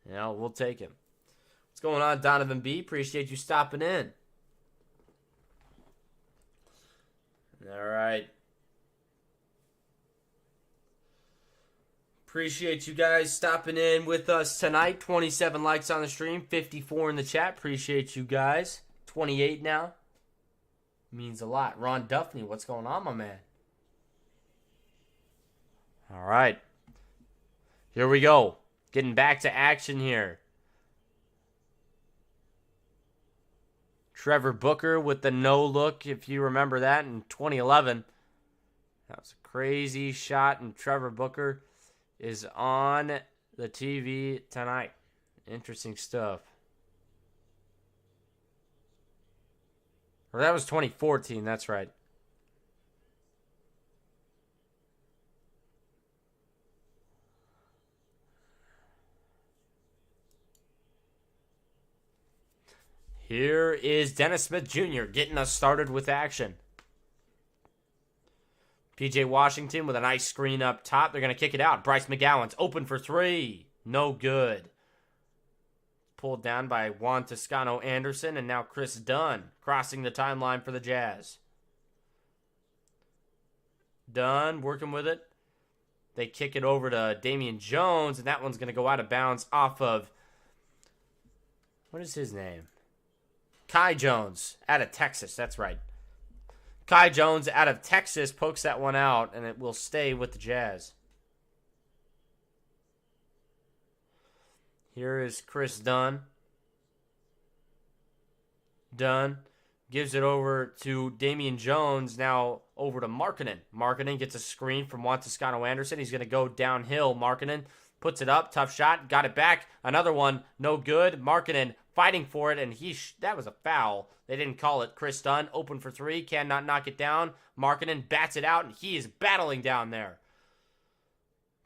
we'll take him. What's going on, Donovan B? Appreciate you stopping in. All right. Appreciate you guys stopping in with us tonight. 27 likes on the stream, 54 in the chat. Appreciate you guys. 28 now. Means a lot. Ron Duffney, what's going on, my man? All right. Here we go. Getting back to action here. Trevor Booker with the no look, if you remember that, in 2011. That was a crazy shot, and Trevor Booker is on the TV tonight. Interesting stuff. Or that was 2014, that's right. Here is Dennis Smith Jr. getting us started with action. PJ Washington with a nice screen up top. They're going to kick it out. Bryce McGowan's open for 3. No good. Pulled down by Juan Toscano-Anderson, and now Chris Dunn crossing the timeline for the Jazz. Dunn working with it. They kick it over to Damian Jones, and that one's going to go out of bounds off of, what is his name? Kai Jones out of Texas. That's right. Kai Jones out of Texas pokes that one out, and it will stay with the Jazz. Here is Chris Dunn. Dunn gives it over to Damian Jones, now over to Markkanen. Markkanen gets a screen from Juan Toscano-Anderson. He's going to go downhill. Markkanen puts it up. Tough shot. Got it back. Another one. No good. Markkanen fighting for it, and that was a foul. They didn't call it. Chris Dunn, open for 3, cannot knock it down. Markkanen bats it out, and he is battling down there.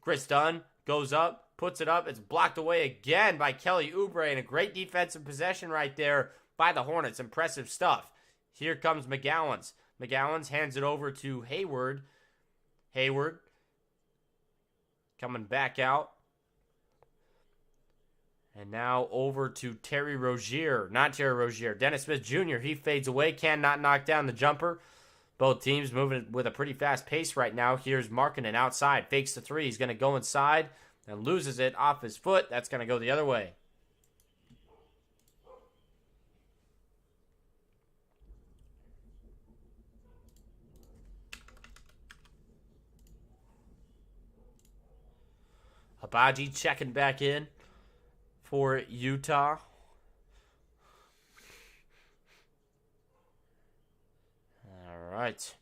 Chris Dunn goes up, puts it up. It's blocked away again by Kelly Oubre, and a great defensive possession right there by the Hornets. Impressive stuff. Here comes McGowan's. McGowan's hands it over to Hayward. Hayward coming back out. And now over to Terry Rozier. Not Terry Rozier. Dennis Smith Jr. He fades away. Cannot knock down the jumper. Both teams moving with a pretty fast pace right now. Here's Markkanen outside. Fakes the 3. He's going to go inside and loses it off his foot. That's going to go the other way. Abaji checking back in for Utah. All right.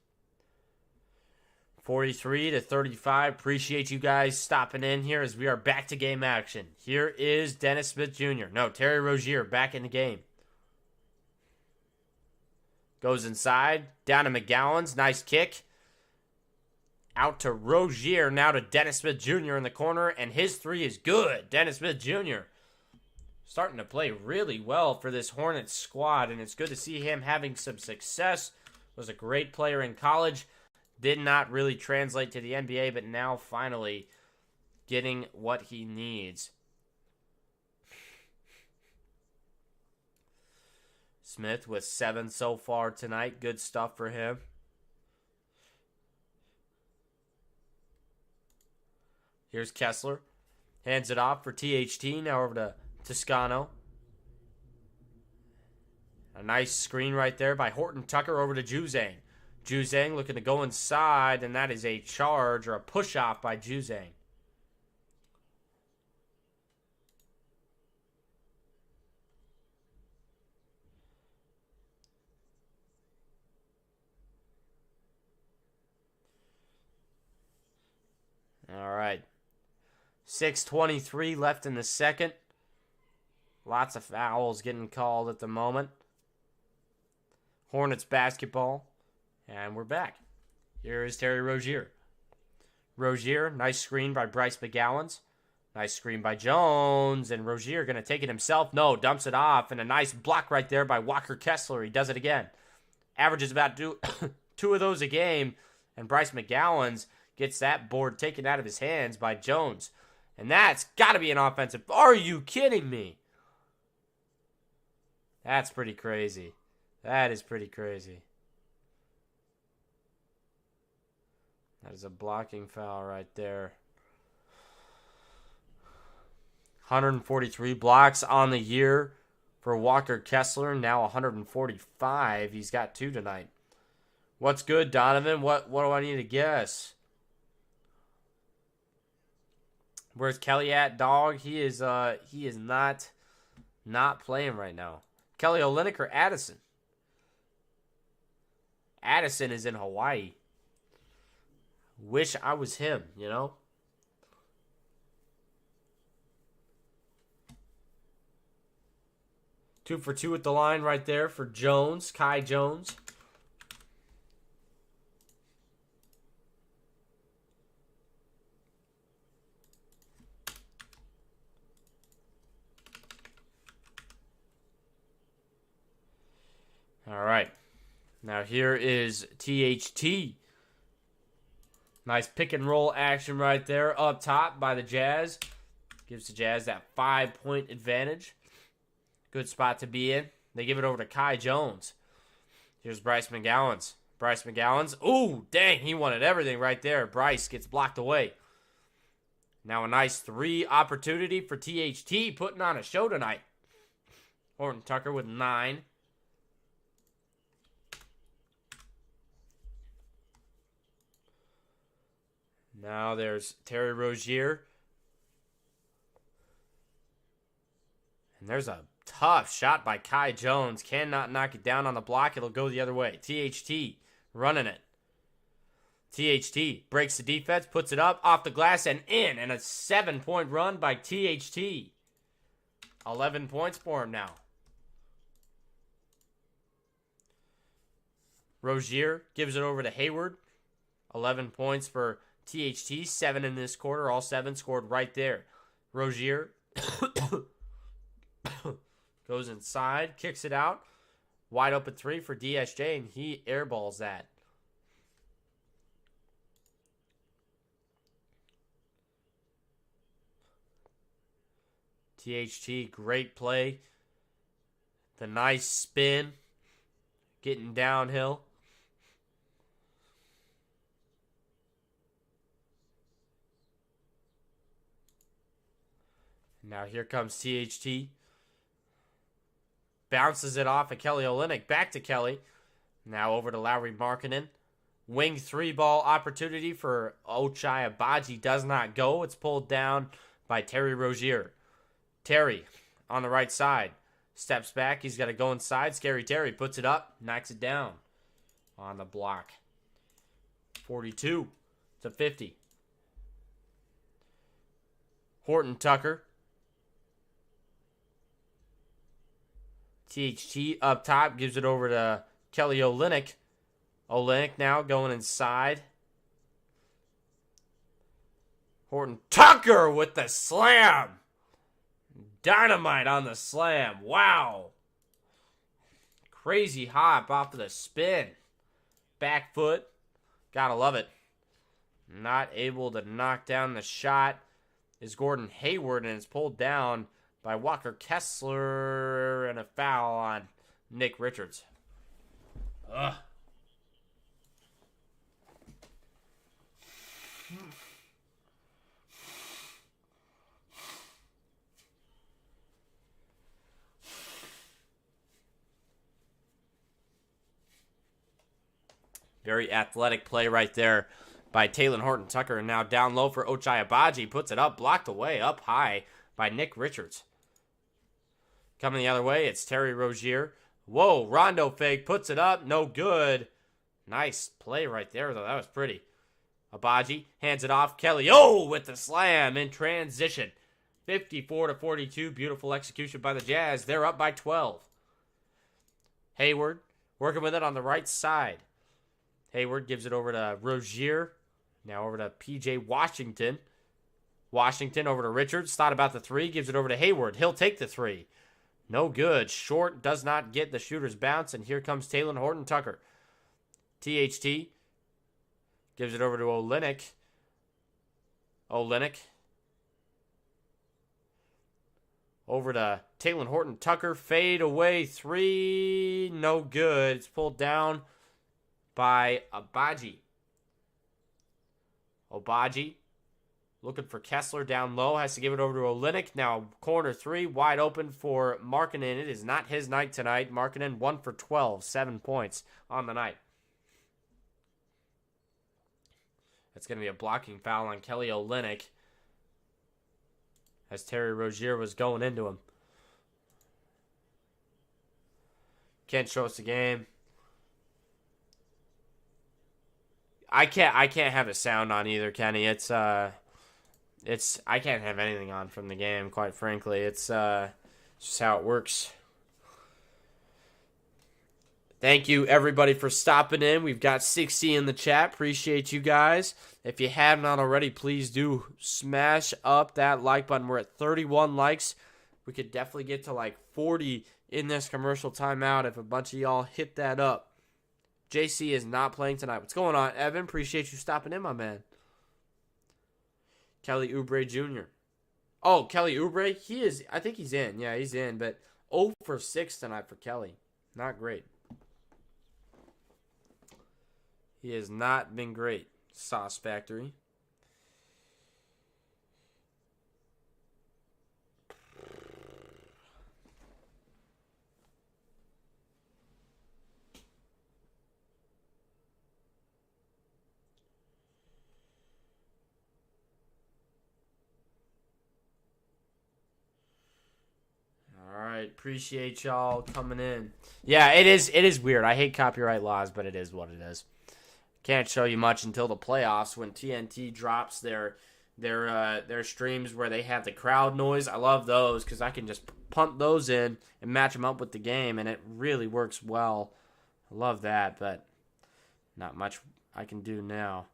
43-35. Appreciate you guys stopping in here as we are back to game action. Here is Dennis Smith Jr. No, Terry Rozier back in the game. Goes inside. Down to McGowan's. Nice kick. Out to Rozier. Now to Dennis Smith Jr. in the corner. And his 3 is good. Dennis Smith Jr. starting to play really well for this Hornets squad. And it's good to see him having some success. Was a great player in college. Did not really translate to the NBA. But now finally getting what he needs. Smith with 7 so far tonight. Good stuff for him. Here's Kessler. Hands it off for THT. Now over to Toscano. A nice screen right there by Horton Tucker over to Juzang. Juzang looking to go inside, and that is a charge or a push-off by Juzang. All right. 6:23 left in the second. Lots of fouls getting called at the moment. Hornets basketball. And we're back. Here is Terry Rozier. Rozier, nice screen by Bryce McGowens. Nice screen by Jones. And Rozier going to take it himself. No, dumps it off. And a nice block right there by Walker Kessler. He does it again. Averages about two of those a game. And Bryce McGowens gets that board taken out of his hands by Jones. And that's got to be an offensive. Are you kidding me? That's pretty crazy. That is pretty crazy. That is a blocking foul right there. 143 blocks on the year for Walker Kessler. Now 145. He's got 2 tonight. What's good, Donovan? What do I need to guess? Where's Kelly at, dog? He is not playing right now. Kelly Olynyk or Addison? Addison is in Hawaii. Wish I was him, you know? Two for two at the line right there for Jones, Kai Jones. All right. Now here is THT. Nice pick and roll action right there up top by the Jazz. Gives the Jazz that 5-point advantage. Good spot to be in. They give it over to Kai Jones. Here's Bryce McGowens. Bryce McGowens. Ooh, dang, he wanted everything right there. Bryce gets blocked away. Now a nice 3 opportunity for THT, putting on a show tonight. Horton Tucker with 9. Now there's Terry Rozier. And there's a tough shot by Kai Jones. Cannot knock it down on the block. It'll go the other way. THT running it. THT breaks the defense, puts it up, off the glass, and in. And a 7-point run by THT. 11 points for him now. Rozier gives it over to Hayward. 11 points for THT. 7 in this quarter. All 7 scored right there. Rozier goes inside, kicks it out. Wide open 3 for DSJ, and he airballs that. THT, great play. The nice spin. Getting downhill. Now here comes THT. Bounces it off of Kelly Olynyk. Back to Kelly. Now over to Lauri Markkanen. Wing 3-ball opportunity for Ochai Agbaji. Does not go. It's pulled down by Terry Rozier. Terry on the right side. Steps back. He's got to go inside. Scary Terry puts it up. Knocks it down on the block. 42 to 50. Horton Tucker. THT up top, gives it over to Kelly Olynyk. Olynyk now going inside. Horton Tucker with the slam. Dynamite on the slam. Wow. Crazy hop off of the spin. Back foot. Gotta love it. Not able to knock down the shot is Gordon Hayward, and it's pulled down by Walker Kessler, and a foul on Nick Richards. Ugh. Very athletic play right there by Talen Horton Tucker. And now down low for Ochai Agbaji. Puts it up, blocked away, up high by Nick Richards. Coming the other way, it's Terry Rozier. Whoa, Rondo fake, puts it up, no good. Nice play right there, though. That was pretty. Agbaji hands it off. Kelly, with the slam in transition. 54 to 42. Beautiful execution by the Jazz. They're up by 12. Hayward Working with it on the right side. Hayward gives it over to Rozier. Now over to P.J. Washington. Washington over to Richards. Thought about the three. Gives it over to Hayward. He'll take the three. No good. Short does not get the shooter's bounce. And here comes Taylor Horton-Tucker. THT gives it over to Olynyk. Over to Taylor Horton-Tucker. Fade away. Three. No good. It's pulled down by Agbaji. Looking for Kessler down low. Has to give it over to Olynyk. Now corner three. Wide open for Markkanen. It is not his night tonight. Markkanen 1 for 12. 7 points on the night. That's going to be a blocking foul on Kelly Olynyk. As Terry Rozier was going into him. Can't show us the game. I can't have a sound on either, Kenny. It's I can't have anything on from the game, quite frankly. It's just how it works. Thank you, everybody, for stopping in. We've got 60 in the chat. Appreciate you guys. If you have not already, please do smash up that like button. We're at 31 likes. We could definitely get to like 40 in this commercial timeout if a bunch of y'all hit that up. JC is not playing tonight. What's going on, Evan? Appreciate you stopping in, my man. Kelly Oubre Jr. Oh, Kelly Oubre? I think he's in. Yeah, he's in. But 0 for 6 tonight for Kelly. Not great. He has not been great. Sauce Factory. All right, appreciate y'all coming in. Yeah, it is weird. I hate copyright laws, but it is what it is. Can't show you much until the playoffs when TNT drops their streams where they have the crowd noise. I love those because I can just pump those in and match them up with the game, and it really works well. I love that, but not much I can do now.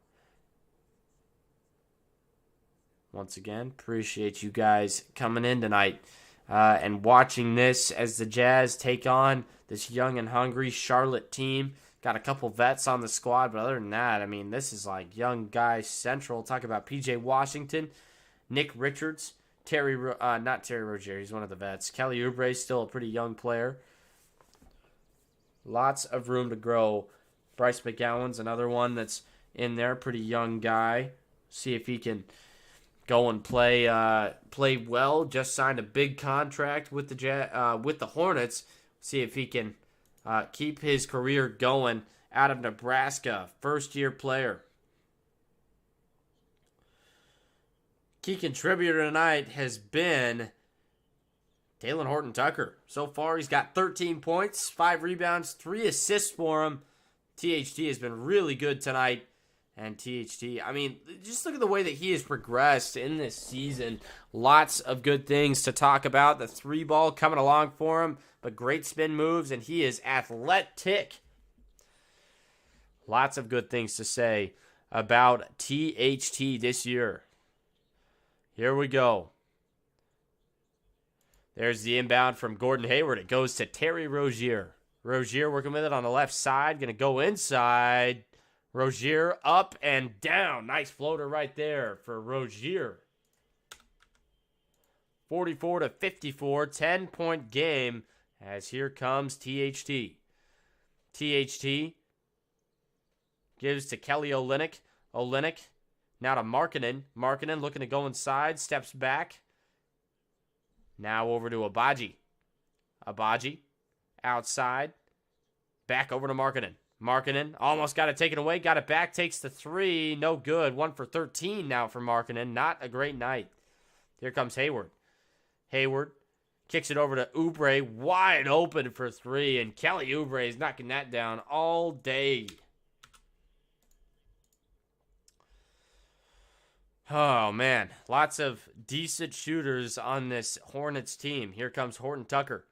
Once again, appreciate you guys coming in tonight and watching this as the Jazz take on this young and hungry Charlotte team. Got a couple vets on the squad, but other than that, I mean, this is like young guys central. Talk about P.J. Washington, Nick Richards, not Terry Rozier, he's one of the vets. Kelly Oubre, still a pretty young player. Lots of room to grow. Bryce McGowan's another one that's in there, pretty young guy. See if he can go and play well. Just signed a big contract with the Hornets. See if he can keep his career going out of Nebraska. First-year player. Key contributor tonight has been Taylor Horton-Tucker. So far, he's got 13 points, 5 rebounds, 3 assists for him. THT has been really good tonight. And THT, I mean, just look at the way that he has progressed in this season. Lots of good things to talk about. The 3-ball coming along for him, but great spin moves, and he is athletic. Lots of good things to say about THT this year. Here we go. There's the inbound from Gordon Hayward. It goes to Terry Rozier. Rozier working with it on the left side. Going to go inside. Rozier up and down. Nice floater right there for Rozier. 44-54, 10-point game as here comes THT. THT gives to Kelly Olynyk. Olynyk now to Markkanen. Markkanen looking to go inside, steps back. Now over to Agbaji. Agbaji outside. Back over to Markkanen. Markkanen almost got it taken away. Got it back. Takes the 3. No good. 1 for 13 now for Markkanen. Not a great night. Here comes Hayward. Hayward kicks it over to Oubre. Wide open for 3. And Kelly Oubre is knocking that down all day. Oh, man. Lots of decent shooters on this Hornets team. Here comes Horton-Tucker.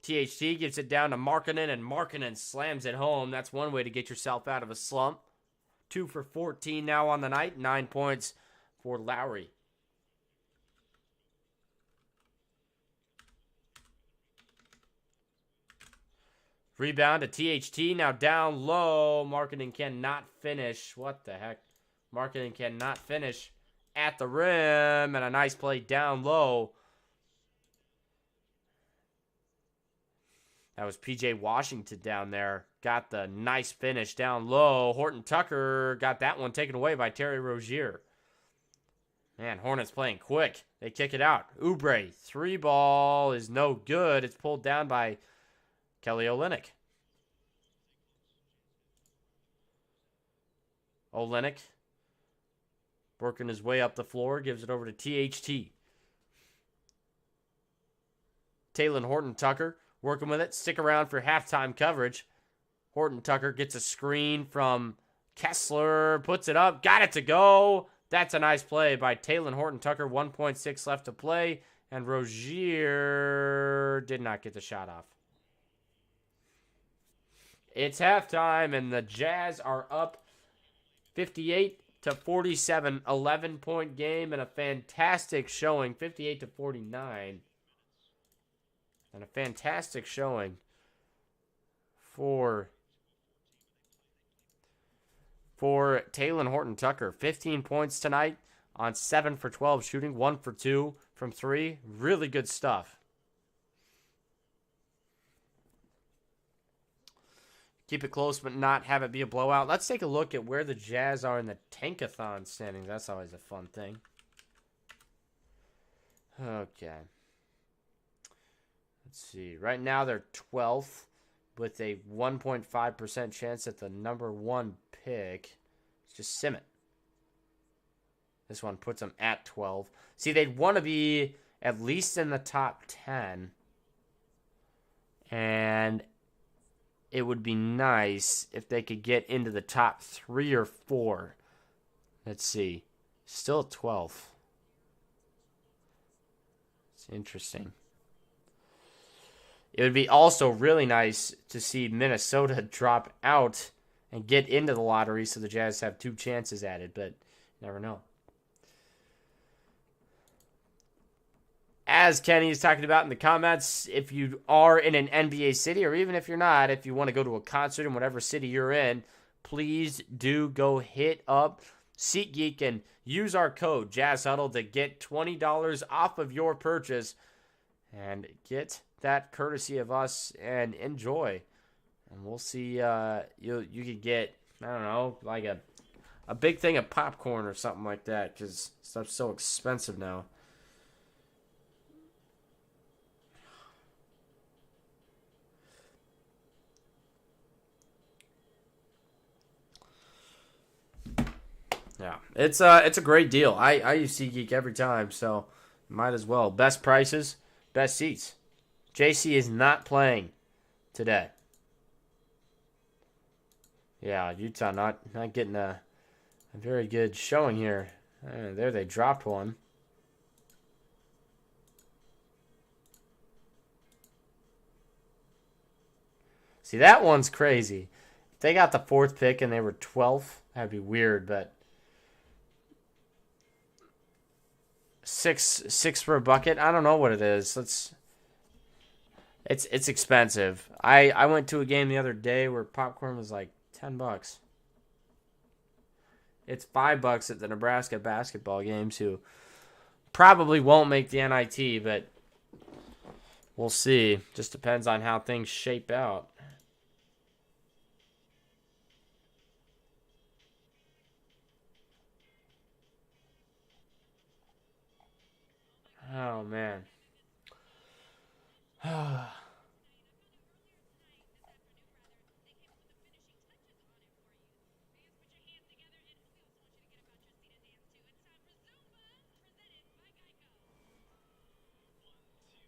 THT gives it down to Markkanen, and Markkanen slams it home. That's one way to get yourself out of a slump. 2 for 14 now on the night. 9 points for Lowry. Rebound to THT. Now down low. Markkanen cannot finish. What the heck? Markkanen cannot finish at the rim. And a nice play down low. That was P.J. Washington down there. Got the nice finish down low. Horton Tucker got that one taken away by Terry Rozier. Man, Hornets playing quick. They kick it out. Oubre, 3-ball is no good. It's pulled down by Kelly Olynyk. Olynyk working his way up the floor. Gives it over to THT. Talen Horton Tucker working with it. Stick around for halftime coverage. Horton Tucker gets a screen from Kessler. Puts it up. Got it to go. That's a nice play by Talen Horton Tucker. 1.6 left to play. And Rozier did not get the shot off. It's halftime, and the Jazz are up 58-47. 11-point game and a fantastic showing. 58-49. And a fantastic showing for Talen Horton Tucker. 15 points tonight on 7 for 12 shooting, 1 for 2 from 3. Really good stuff. Keep it close, but not have it be a blowout. Let's take a look at where the Jazz are in the Tankathon standings. That's always a fun thing. Okay. Let's see. Right now they're 12th with a 1.5% chance at the number 1 pick. It's just Simmet. This one puts them at 12. See, they'd want to be at least in the top 10. And it would be nice if they could get into the top 3 or 4. Let's see. Still at 12. It's interesting. It would be also really nice to see Minnesota drop out and get into the lottery so the Jazz have 2 chances at it, but you never know. As Kenny is talking about in the comments, if you are in an NBA city, or even if you're not, if you want to go to a concert in whatever city you're in, please do go hit up SeatGeek and use our code JazzHuddle to get $20 off of your purchase and get that courtesy of us and enjoy. And we'll see, you could get, I don't know, like a big thing of popcorn or something like that, because stuff's so expensive now. Yeah, it's a great deal. I use SeatGeek every time, so might as well. Best prices, best seats. JC is not playing today. Yeah, Utah not getting a very good showing here. There they dropped one. See, that one's crazy. If they got the 4th pick and they were 12th, that'd be weird, but six for a bucket. I don't know what it is. It's expensive. I went to a game the other day where popcorn was like $10. It's $5 at the Nebraska basketball games, who probably won't make the NIT, but we'll see. Just depends on how things shape out. Oh, man.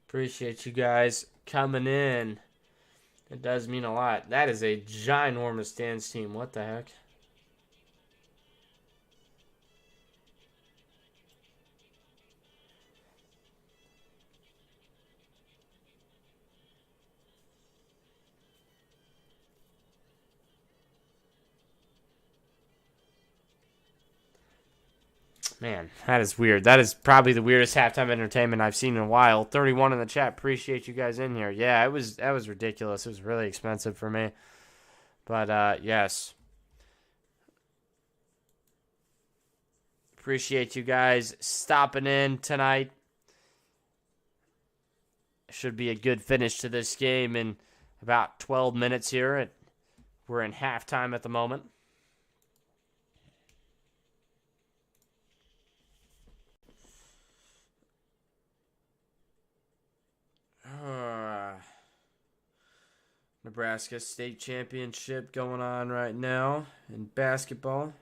Appreciate you guys coming in. It does mean a lot. That is a ginormous dance team. What the heck? Man, that is weird. That is probably the weirdest halftime entertainment I've seen in a while. 31 in the chat. Appreciate you guys in here. Yeah, that was ridiculous. It was really expensive for me. But yes. Appreciate you guys stopping in tonight. Should be a good finish to this game in about 12 minutes here. We're in halftime at the moment. Nebraska State Championship going on right now in basketball.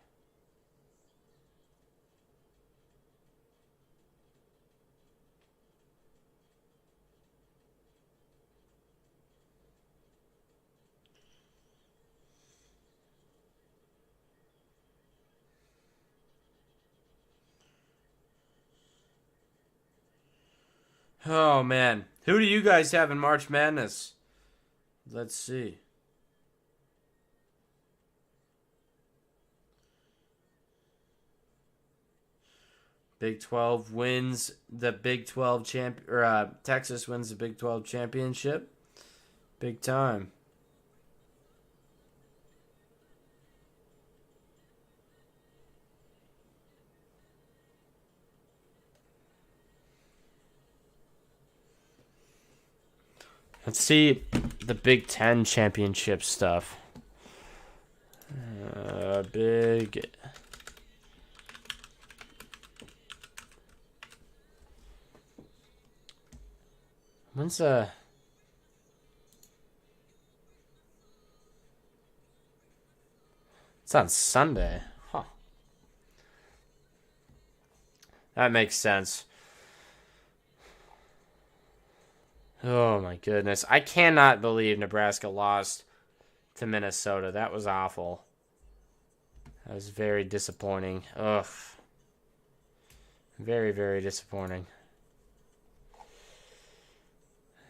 Oh, man. Who do you guys have in March Madness? Let's see. Big 12 wins the Big 12 Texas wins the Big 12 championship. Big time. Let's see the Big 10 championship stuff. Big. When's It's on Sunday. Huh. That makes sense. Oh my goodness. I cannot believe Nebraska lost to Minnesota. That was awful. That was very disappointing. Ugh. Very, very disappointing.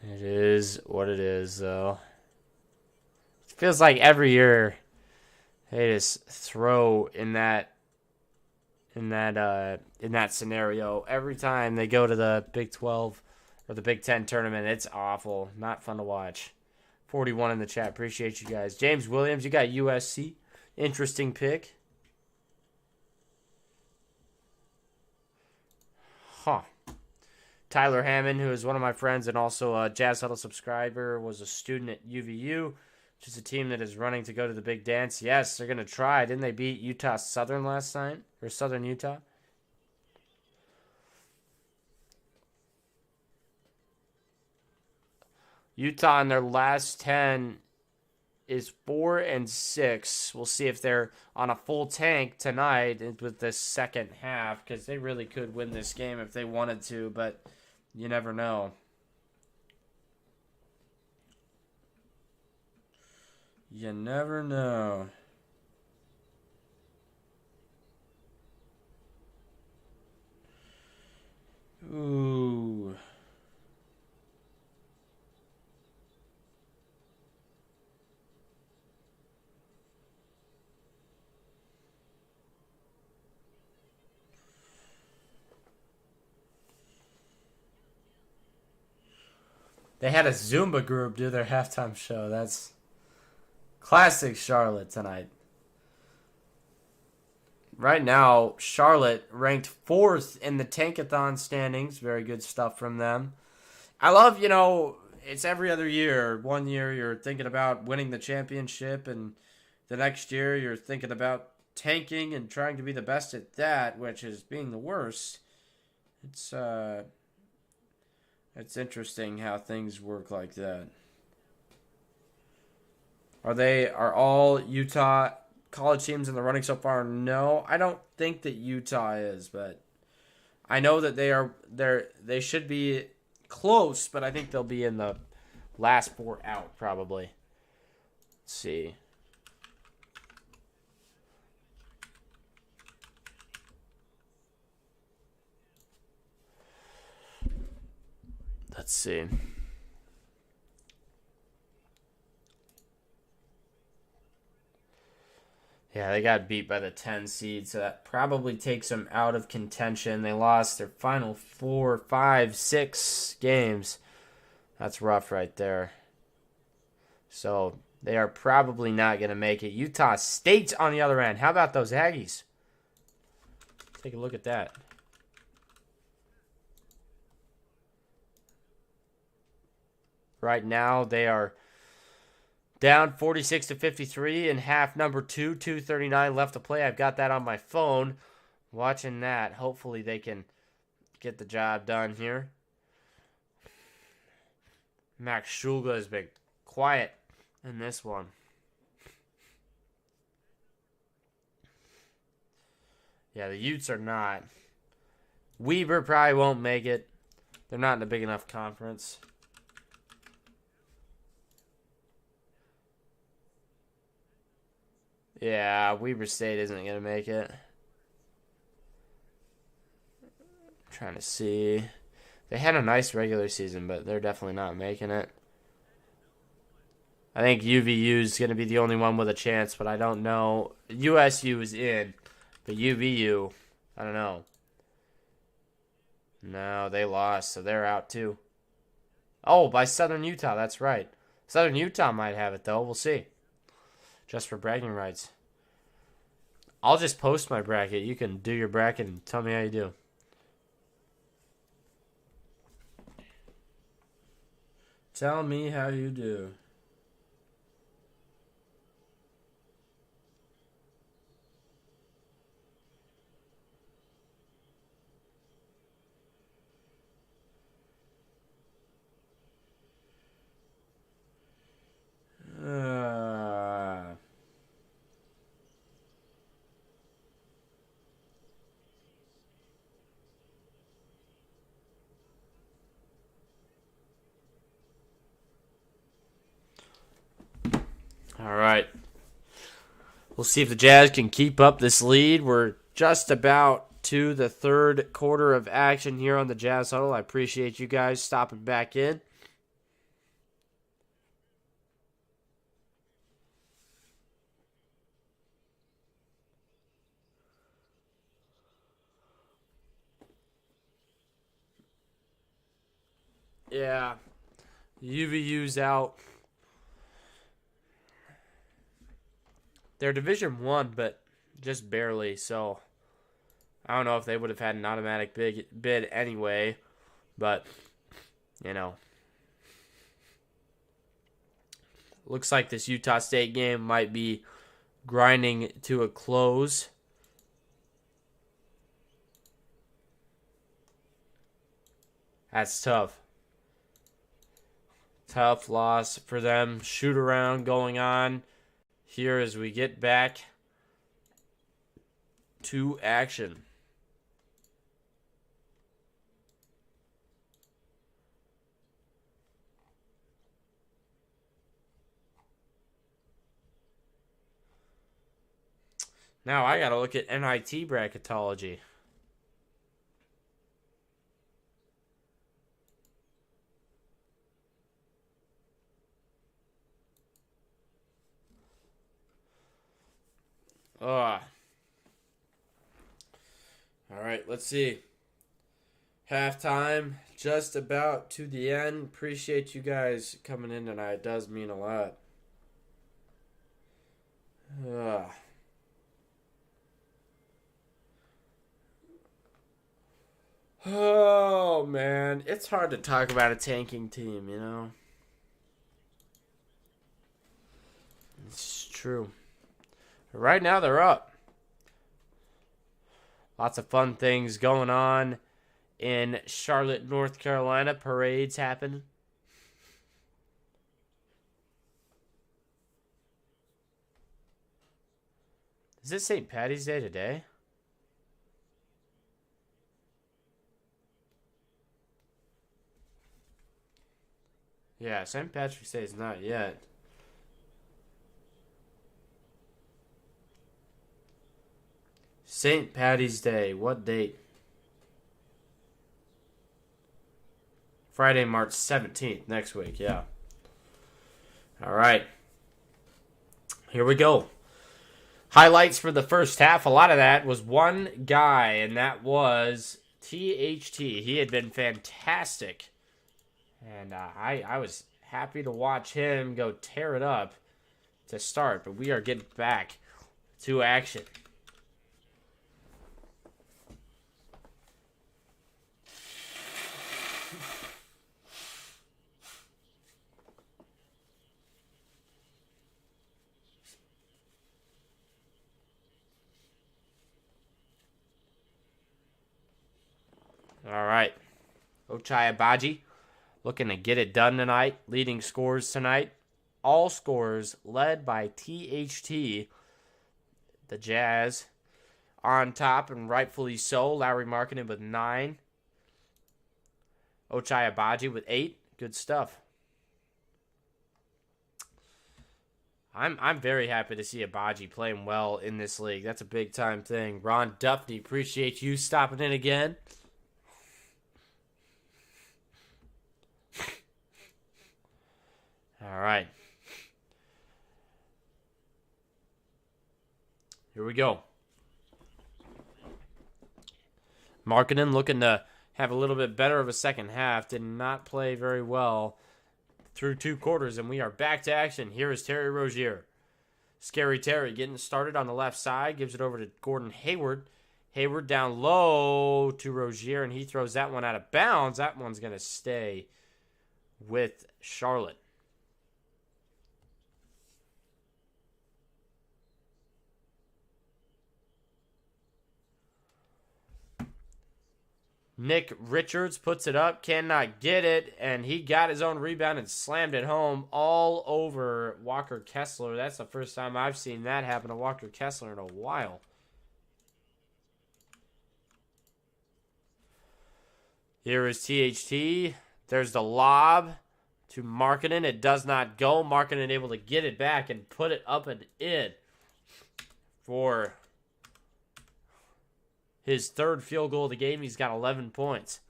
It is what it is, though. It feels like every year they just throw in that scenario. Every time they go to the Big 12 or the Big 10 tournament, it's awful. Not fun to watch. 41 in the chat. Appreciate you guys. James Williams, you got USC. Interesting pick. Huh. Tyler Hammond, who is one of my friends and also a Jazz Huddle subscriber, was a student at UVU, which is a team that is running to go to the big dance. Yes, they're going to try. Didn't they beat Utah Southern last night? Or Southern Utah? Utah in their last 10 is 4-6. We'll see if they're on a full tank tonight with this second half, because they really could win this game if they wanted to, but you never know. You never know. Ooh. They had a Zumba group do their halftime show. That's classic Charlotte tonight. Right now, Charlotte ranked 4th in the Tankathon standings. Very good stuff from them. I love, it's every other year. One year you're thinking about winning the championship, and the next year you're thinking about tanking and trying to be the best at that, which is being the worst. It's interesting how things work like that. Are all Utah college teams in the running so far? No, I don't think that Utah is, but I know that they should be close, but I think they'll be in the last 4 out probably. Let's see. Let's see. Yeah, they got beat by the 10 seed, so that probably takes them out of contention. They lost their final 4, 5, 6 games. That's rough right there. So they are probably not going to make it. Utah State's on the other end. How about those Aggies? Take a look at that. Right now, they are down 46-53 in half number 2. 2:39 left to play. I've got that on my phone. Watching that. Hopefully they can get the job done here. Max Shulga has been quiet in this one. Yeah, the Utes are not. Weber probably won't make it. They're not in a big enough conference. Yeah, Weber State isn't going to make it. I'm trying to see. They had a nice regular season, but they're definitely not making it. I think UVU is going to be the only one with a chance, but I don't know. USU is in, but UVU, I don't know. No, they lost, so they're out too. Oh, by Southern Utah, that's right. Southern Utah might have it, though. We'll see. Just for bragging rights. I'll just post my bracket. You can do your bracket and tell me how you do. Tell me how you do. All right. We'll see if the Jazz can keep up this lead. We're just about to the third quarter of action here on the Jazz Huddle. I appreciate you guys stopping back in. Yeah. UVU's out. They're Division 1, but just barely, so I don't know if they would have had an automatic bid anyway, but, you know. Looks like this Utah State game might be grinding to a close. That's tough. Tough loss for them. Shoot around going on here as we get back to action. Now I got to look at NIT bracketology. All right, let's see. Halftime, just about to the end. Appreciate you guys coming in tonight. It does mean a lot. Oh, man. It's hard to talk about a tanking team, you know? It's true. Right now, they're up. Lots of fun things going on in Charlotte, North Carolina. Parades happen. Is it St. Patty's Day today? Yeah, St. Patrick's Day is not yet. St. Patty's Day, what date? Friday, March 17th, next week, yeah. All right. Here we go. Highlights for the first half, a lot of that was one guy, and that was THT. He had been fantastic. And I was happy to watch him go tear it up to start. But we are getting back to action. All right. Ochai Agbaji looking to get it done tonight. Leading scores tonight. All scores led by THT. The Jazz on top, and rightfully so. Lowry Markkanen with 9. Ochai Agbaji with 8. Good stuff. I'm very happy to see Agbaji playing well in this league. That's a big time thing. Ron Duffney, appreciate you stopping in again. All right. Here we go. Markkanen looking to have a little bit better of a second half. Did not play very well through 2 quarters, and we are back to action. Here is Terry Rozier. Scary Terry getting started on the left side. Gives it over to Gordon Hayward. Hayward down low to Rozier, and he throws that one out of bounds. That one's going to stay with Charlotte. Nick Richards puts it up, cannot get it, and he got his own rebound and slammed it home all over Walker Kessler. That's the first time I've seen that happen to Walker Kessler in a while. Here is THT. There's the lob to Markkanen. It does not go. Markkanen able to get it back and put it up and in for his 3rd field goal of the game. He's got 11 points.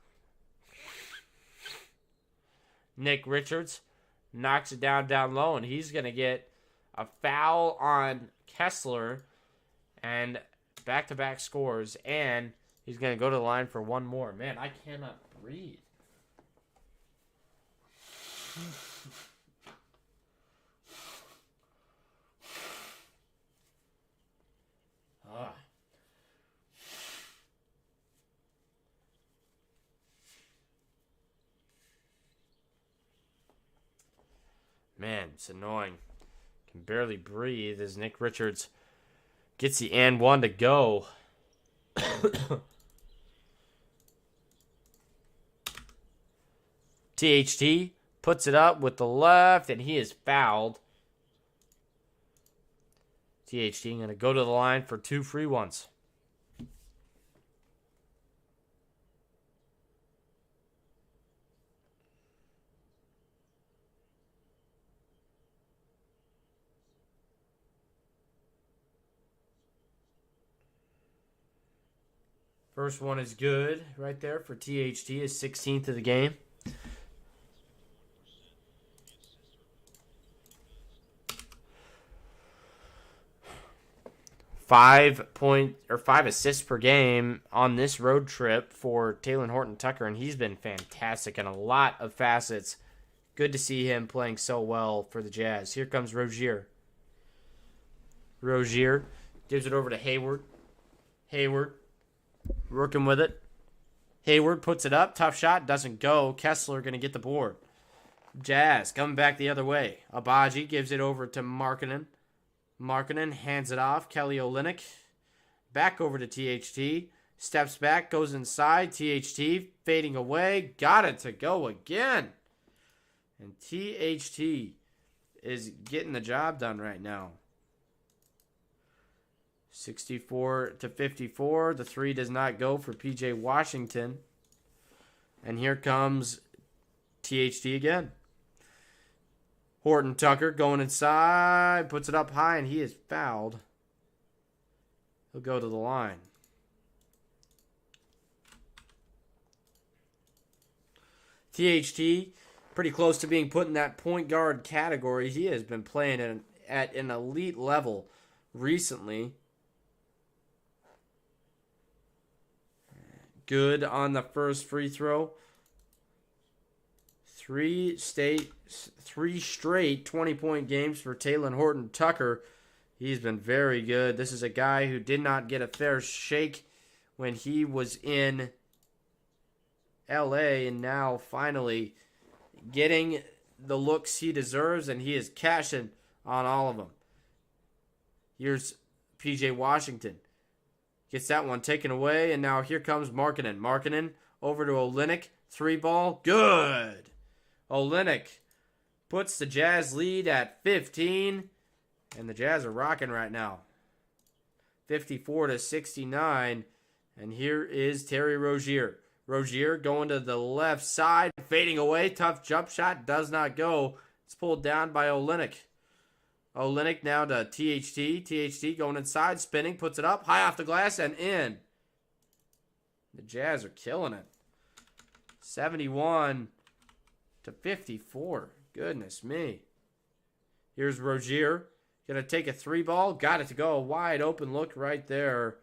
Nick Richards knocks it down low, and he's going to get a foul on Kessler and back-to-back scores, and he's going to go to the line for one more. Man, I cannot breathe. Man, it's annoying. Can barely breathe as Nick Richards gets the and one to go. THT puts it up with the left, and he is fouled. THT going to go to the line for 2 free ones. First one is good right there for THT, his 16th of the game. Five assists per game on this road trip for Talen Horton-Tucker, and he's been fantastic in a lot of facets. Good to see him playing so well for the Jazz. Here comes Rozier. Rozier gives it over to Hayward. Hayward working with it. Hayward puts it up. Tough shot. Doesn't go. Kessler going to get the board. Jazz coming back the other way. Agbaji gives it over to Markkanen. Markkanen hands it off. Kelly Olynyk. Back over to THT. Steps back. Goes inside. THT fading away. Got it to go again. And THT is getting the job done right now. 64-54. The 3 does not go for PJ Washington. And here comes THT again. Horton-Tucker going inside. Puts it up high, and he is fouled. He'll go to the line. THT, pretty close to being put in that point guard category. He has been playing at an elite level recently. Good on the first free throw. Three straight 20-point games for Talen Horton-Tucker. He's been very good. This is a guy who did not get a fair shake when he was in LA, and now finally getting the looks he deserves, and he is cashing on all of them. Here's PJ Washington. Gets that one taken away, and now here comes Markkanen. Markkanen over to Olynyk. 3-ball. Good. Olynyk puts the Jazz lead at 15, and the Jazz are rocking right now. 54-69, and here is Terry Rozier. Rozier going to the left side, fading away. Tough jump shot, does not go. It's pulled down by Olynyk. Olynyk now to THT. THT going inside, spinning, puts it up, high off the glass, and in. The Jazz are killing it. 71-54. Goodness me. Here's Rozier. Going to take a 3-ball. Got it to go. A wide open look right there.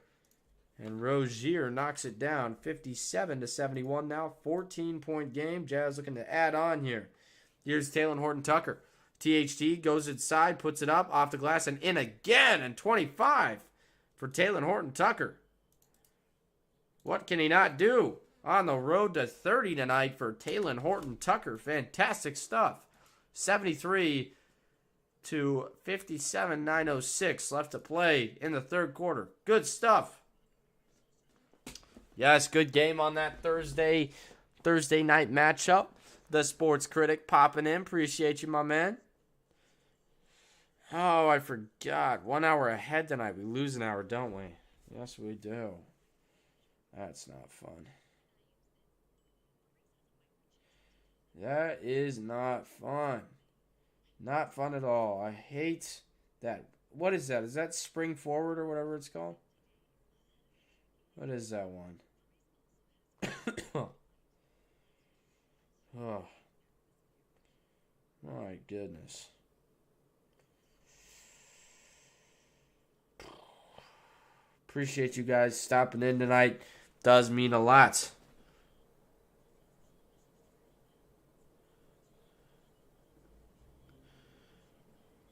And Rozier knocks it down. 57-71 now. 14-point game. Jazz looking to add on here. Here's Talen Horton-Tucker. THT goes inside, puts it up, off the glass, and in again. And 25 for Talen Horton-Tucker. What can he not do? On the road to 30 tonight for Talen Horton-Tucker. Fantastic stuff. 73-57, 9:06 left to play in the third quarter. Good stuff. Yes, good game on that Thursday night matchup. The Sports Critic popping in. Appreciate you, my man. Oh, I forgot. 1 hour ahead tonight. We lose an hour, don't we? Yes, we do. That's not fun. That is not fun. Not fun at all. I hate that. What is that? Is that Spring Forward or whatever it's called? What is that one? Oh. My goodness. Appreciate you guys stopping in tonight. Does mean a lot.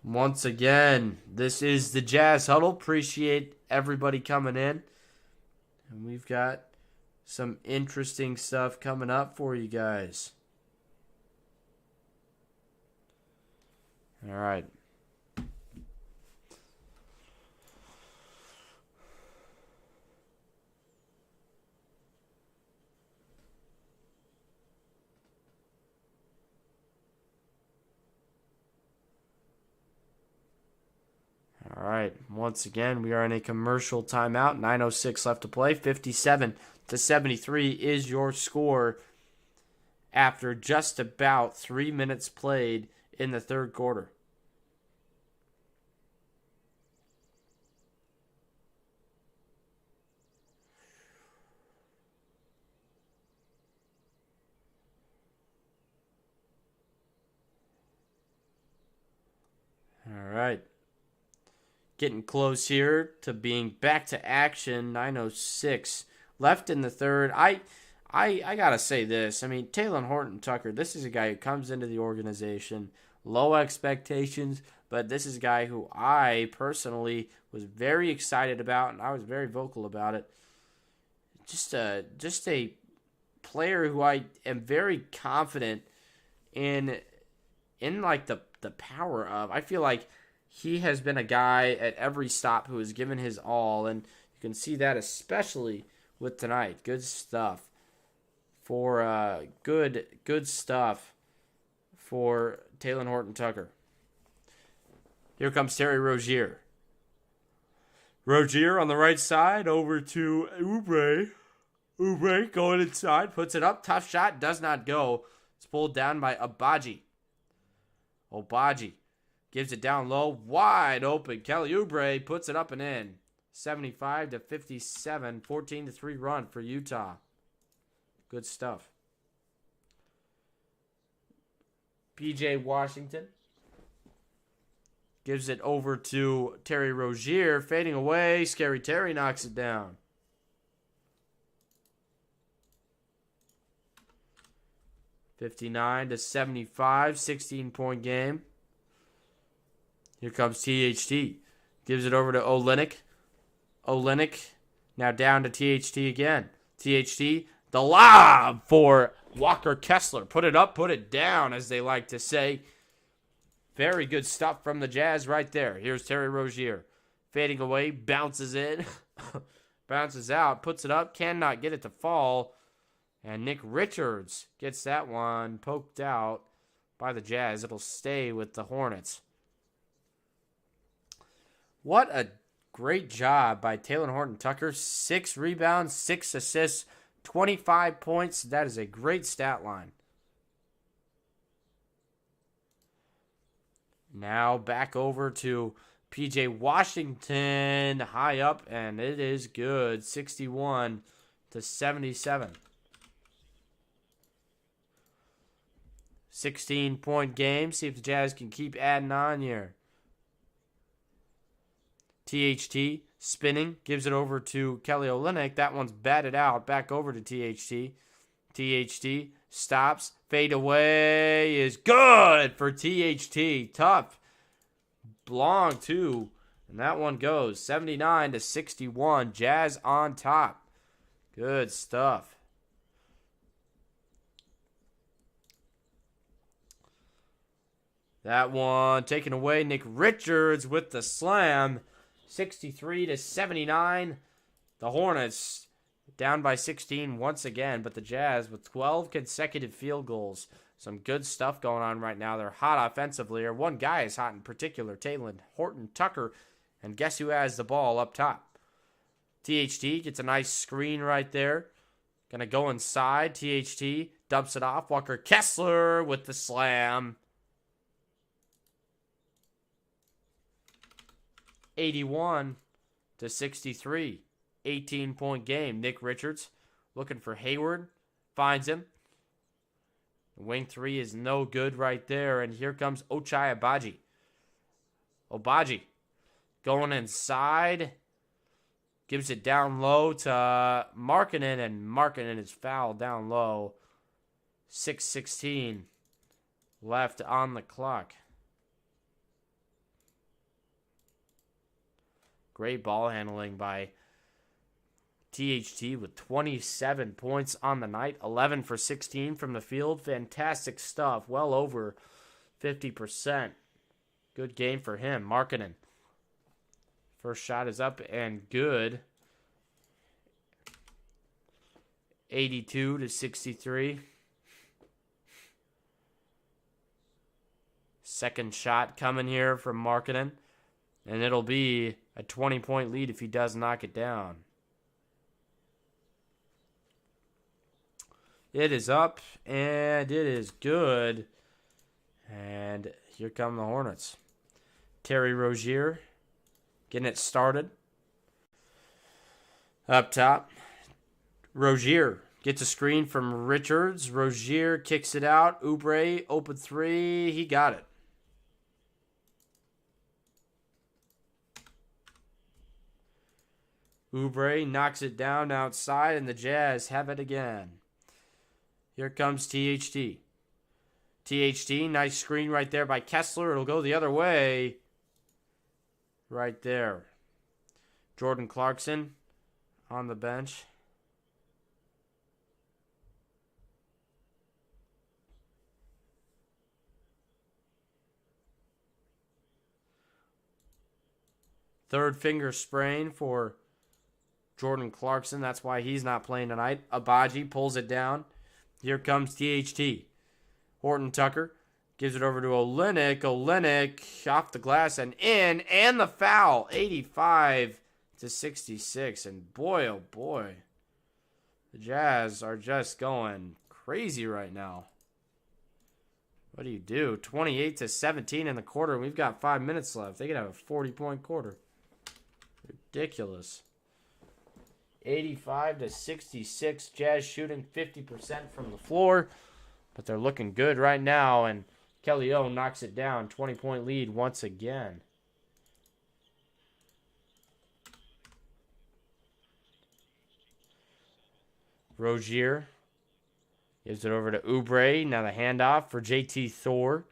Once again, this is the Jazz Huddle. Appreciate everybody coming in. And we've got some interesting stuff coming up for you guys. All right. All right. Once again, we are in a commercial timeout. 9:06 left to play. 57-73 is your score after just about 3 minutes played in the third quarter. All right. Getting close here to being back to action. 9:06 left in the third. I gotta say this. I mean, Talen Horton-Tucker, this is a guy who comes into the organization, low expectations, but this is a guy who I personally was very excited about, and I was very vocal about it. Just a player who I am very confident in like the power of. I feel like he has been a guy at every stop who has given his all, and you can see that especially with tonight. Good stuff for good stuff for Talen Horton-Tucker. Here comes Terry Rozier. Rozier on the right side over to Oubre. Oubre going inside, puts it up, tough shot, does not go. It's pulled down by Agbaji. Agbaji gives it down low, wide open. Kelly Oubre puts it up and in. 75-57, 14-3 run for Utah. Good stuff. PJ Washington Gives it over to Terry Rozier. Fading away. Scary Terry knocks it down. (59-75), 16-point game. Here comes THT. Gives it over to Olynyk. Olynyk now down to THT again. THT, the lob for Walker Kessler. Put it up, put it down, as they like to say. Very good stuff from the Jazz right there. Here's Terry Rozier. Fading away, bounces in. Bounces out, puts it up, cannot get it to fall. And Nick Richards gets that one poked out by the Jazz. It'll stay with the Hornets. What a great job by Taylor Horton-Tucker. 6 rebounds, 6 assists, 25 points. That is a great stat line. Now back over to P.J. Washington. High up, and it is good. 61-77. 16-point game. See if the Jazz can keep adding on here. THT spinning. Gives it over to Kelly Olynyk. That one's batted out. Back over to THT. THT stops. Fade away is good for THT. Tough. Long too. And that one goes 79-61. Jazz on top. Good stuff. That one taken away. Nick Richards with the slam. 63-79. The Hornets down by 16 once again, but the Jazz with 12 consecutive field goals. Some good stuff going on right now. They're hot offensively. Or one guy is hot in particular, Taylor Horton-Tucker. And guess who has the ball up top? THT gets a nice screen right there. Gonna go inside. THT dumps it off. Walker Kessler with the slam. 81-63. 18-point game. Nick Richards looking for Hayward. Finds him. Wing 3 is no good right there. And here comes Ochai Agbaji. Agbaji going inside. Gives it down low to Markkanen. And Markkanen is fouled down low. 6:16 left on the clock. Great ball handling by THT with 27 points on the night. 11 for 16 from the field. Fantastic stuff. Well over 50%. Good game for him. Markkanen. First shot is up and good. 82-63. Second shot coming here from Markkanen. And it'll be a 20-point lead if he does knock it down. It is up, and it is good. And here come the Hornets. Terry Rozier getting it started. Up top. Rozier gets a screen from Richards. Rozier kicks it out. Oubre, open 3. He got it. Oubre knocks it down outside, and the Jazz have it again. Here comes THT. THT, nice screen right there by Kessler. It'll go the other way. Right there. Jordan Clarkson on the bench. Third finger sprain for Jordan Clarkson. That's why he's not playing tonight. Agbaji pulls it down. Here comes THT. Horton-Tucker gives it over to Olynyk. Olynyk off the glass and in. And the foul. 85-66. And boy, oh boy. The Jazz are just going crazy right now. What do you do? 28-17 in the quarter. We've got 5 minutes left. They could have a 40-point quarter. Ridiculous. 85-66. Jazz shooting 50% from the floor. But they're looking good right now. And Kelly O knocks it down. 20-point lead once again. Rozier gives it over to Oubre. Now the handoff for JT Thor.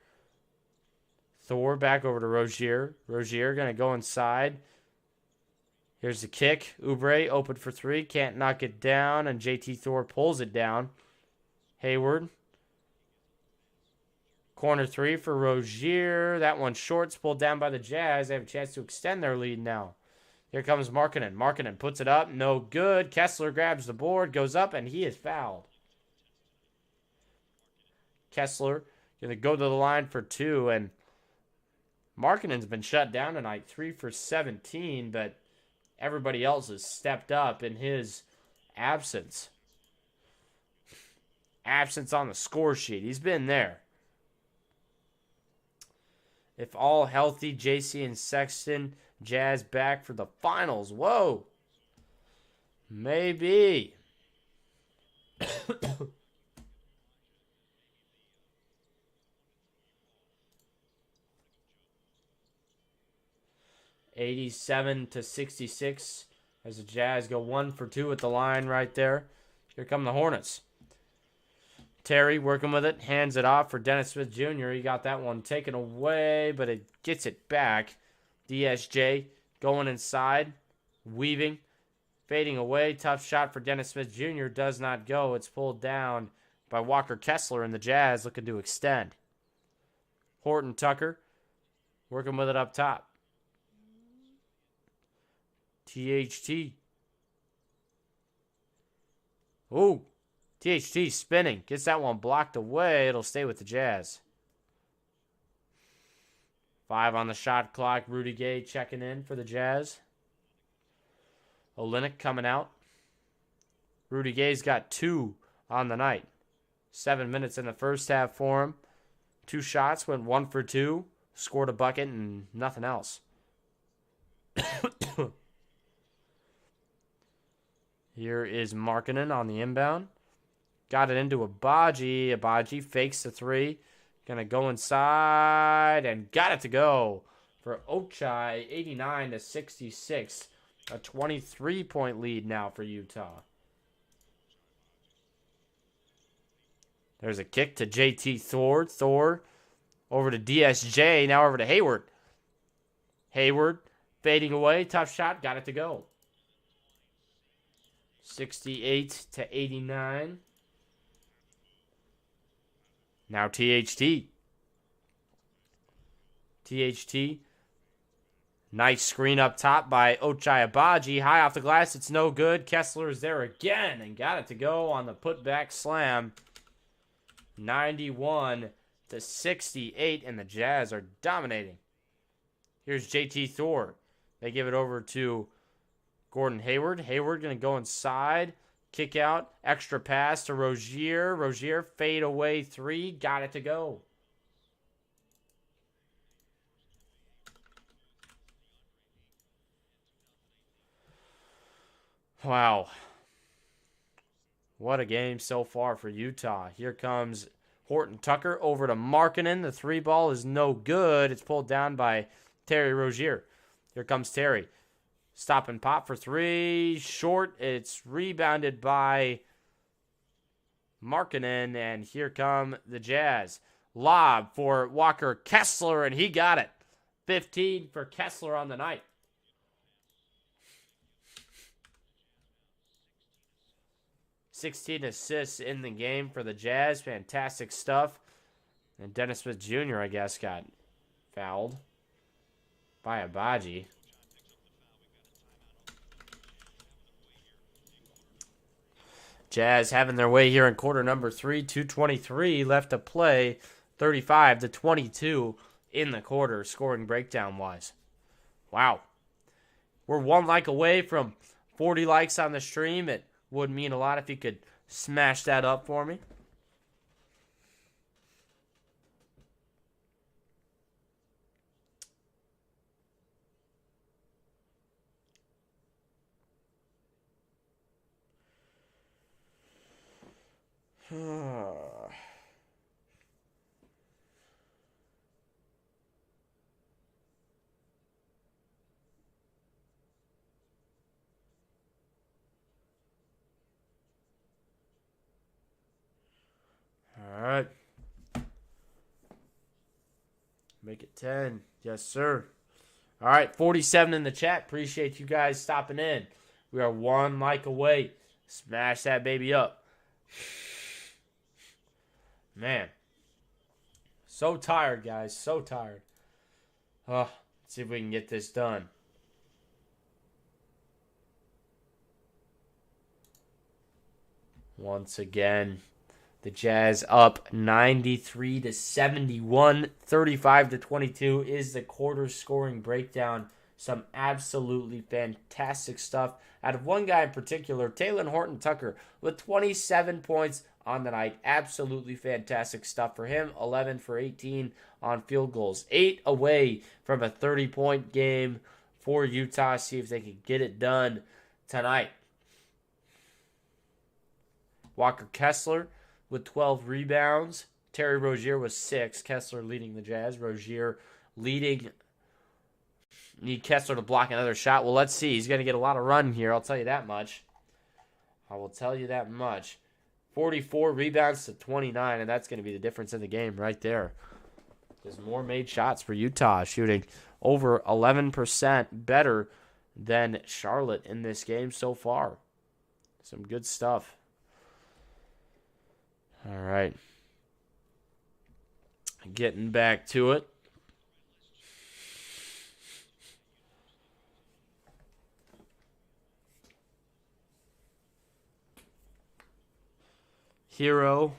Thor back over to Rozier. Rozier going to go inside. Here's the kick. Oubre open for three. Can't knock it down. And JT Thor pulls it down. Hayward. Corner three for Rozier. That one's short. It's pulled down by the Jazz. They have a chance to extend their lead now. Here comes Markkanen. Markkanen puts it up. No good. Kessler grabs the board. Goes up, and he is fouled. Kessler going to go to the line for two. And Markkanen's been shut down tonight. 3 for 17, but everybody else has stepped up in his absence. Absence on the score sheet. He's been there. If all healthy, JC and Sexton, Jazz back for the finals. Whoa. Maybe. (87-66) as the Jazz go 1 for 2 at the line right there. Here come the Hornets. Terry working with it, hands it off for Dennis Smith Jr. He got that one taken away, but it gets it back. DSJ going inside, weaving, fading away. Tough shot for Dennis Smith Jr. Does not go. It's pulled down by Walker Kessler, and the Jazz looking to extend. Horton Tucker working with it up top. THT. Ooh. THT spinning. Gets that one blocked away. It'll stay with the Jazz. 5 on the shot clock. Rudy Gay checking in for the Jazz. Olynyk coming out. Rudy Gay's got 2 on the night. 7 minutes in the first half for him. 2 shots, went 1 for 2. Scored a bucket and nothing else. Here is Markkanen on the inbound. Got it into Abaji. Abaji fakes the 3. Gonna go inside and got it to go for Ochai. 89-66. A 23-point lead now for Utah. There's a kick to JT Thor. Thor over to DSJ. Now over to Hayward. Hayward fading away. Tough shot. Got it to go. 68-89. Now THT. THT. Nice screen up top by Ochai Abaji. High off the glass. It's no good. Kessler is there again and got it to go on the putback slam. 91-68, and the Jazz are dominating. Here's JT Thor. They give it over to Gordon Hayward. Hayward going to go inside. Kick out. Extra pass to Rozier. Rozier fade away 3. Got it to go. Wow. What a game so far for Utah. Here comes Horton Tucker over to Markkanen. The 3 ball is no good. It's pulled down by Terry Rozier. Here comes Terry. Stop and pop for 3. Short. It's rebounded by Markkanen. And here come the Jazz. Lob for Walker Kessler, and he got it. 15 for Kessler on the night. $16 assists in the game for the Jazz. Fantastic stuff. And Dennis Smith Jr., I guess, got fouled by Abaji. Jazz having their way here in quarter number 3. 2:23 left to play. 35-22 in the quarter, scoring breakdown-wise. Wow. We're 1 like away from 40 likes on the stream. It would mean a lot if you could smash that up for me. Make it 10. Yes, sir. All right, 47 in the chat. Appreciate you guys stopping in. We are 1 like away. Smash that baby up. Man. So tired, guys. So tired. Let's see if we can get this done. Once again, the Jazz up 93-71, 35-22 is the quarter scoring breakdown. Some absolutely fantastic stuff out of one guy in particular, Talen Horton-Tucker, with 27 points on the night. Absolutely fantastic stuff for him. 11 for 18 on field goals. 8 away from a 30-point game for Utah. See if they can get it done tonight. Walker Kessler with 12 rebounds. Terry Rozier with 6. Kessler leading the Jazz. Rozier leading. Need Kessler to block another shot. Well, let's see. He's going to get a lot of run here. I'll tell you that much. 44 rebounds to 29, and that's going to be the difference in the game right there. There's more made shots for Utah, shooting over 11% better than Charlotte in this game so far. Some good stuff. All right. Getting back to it. Hero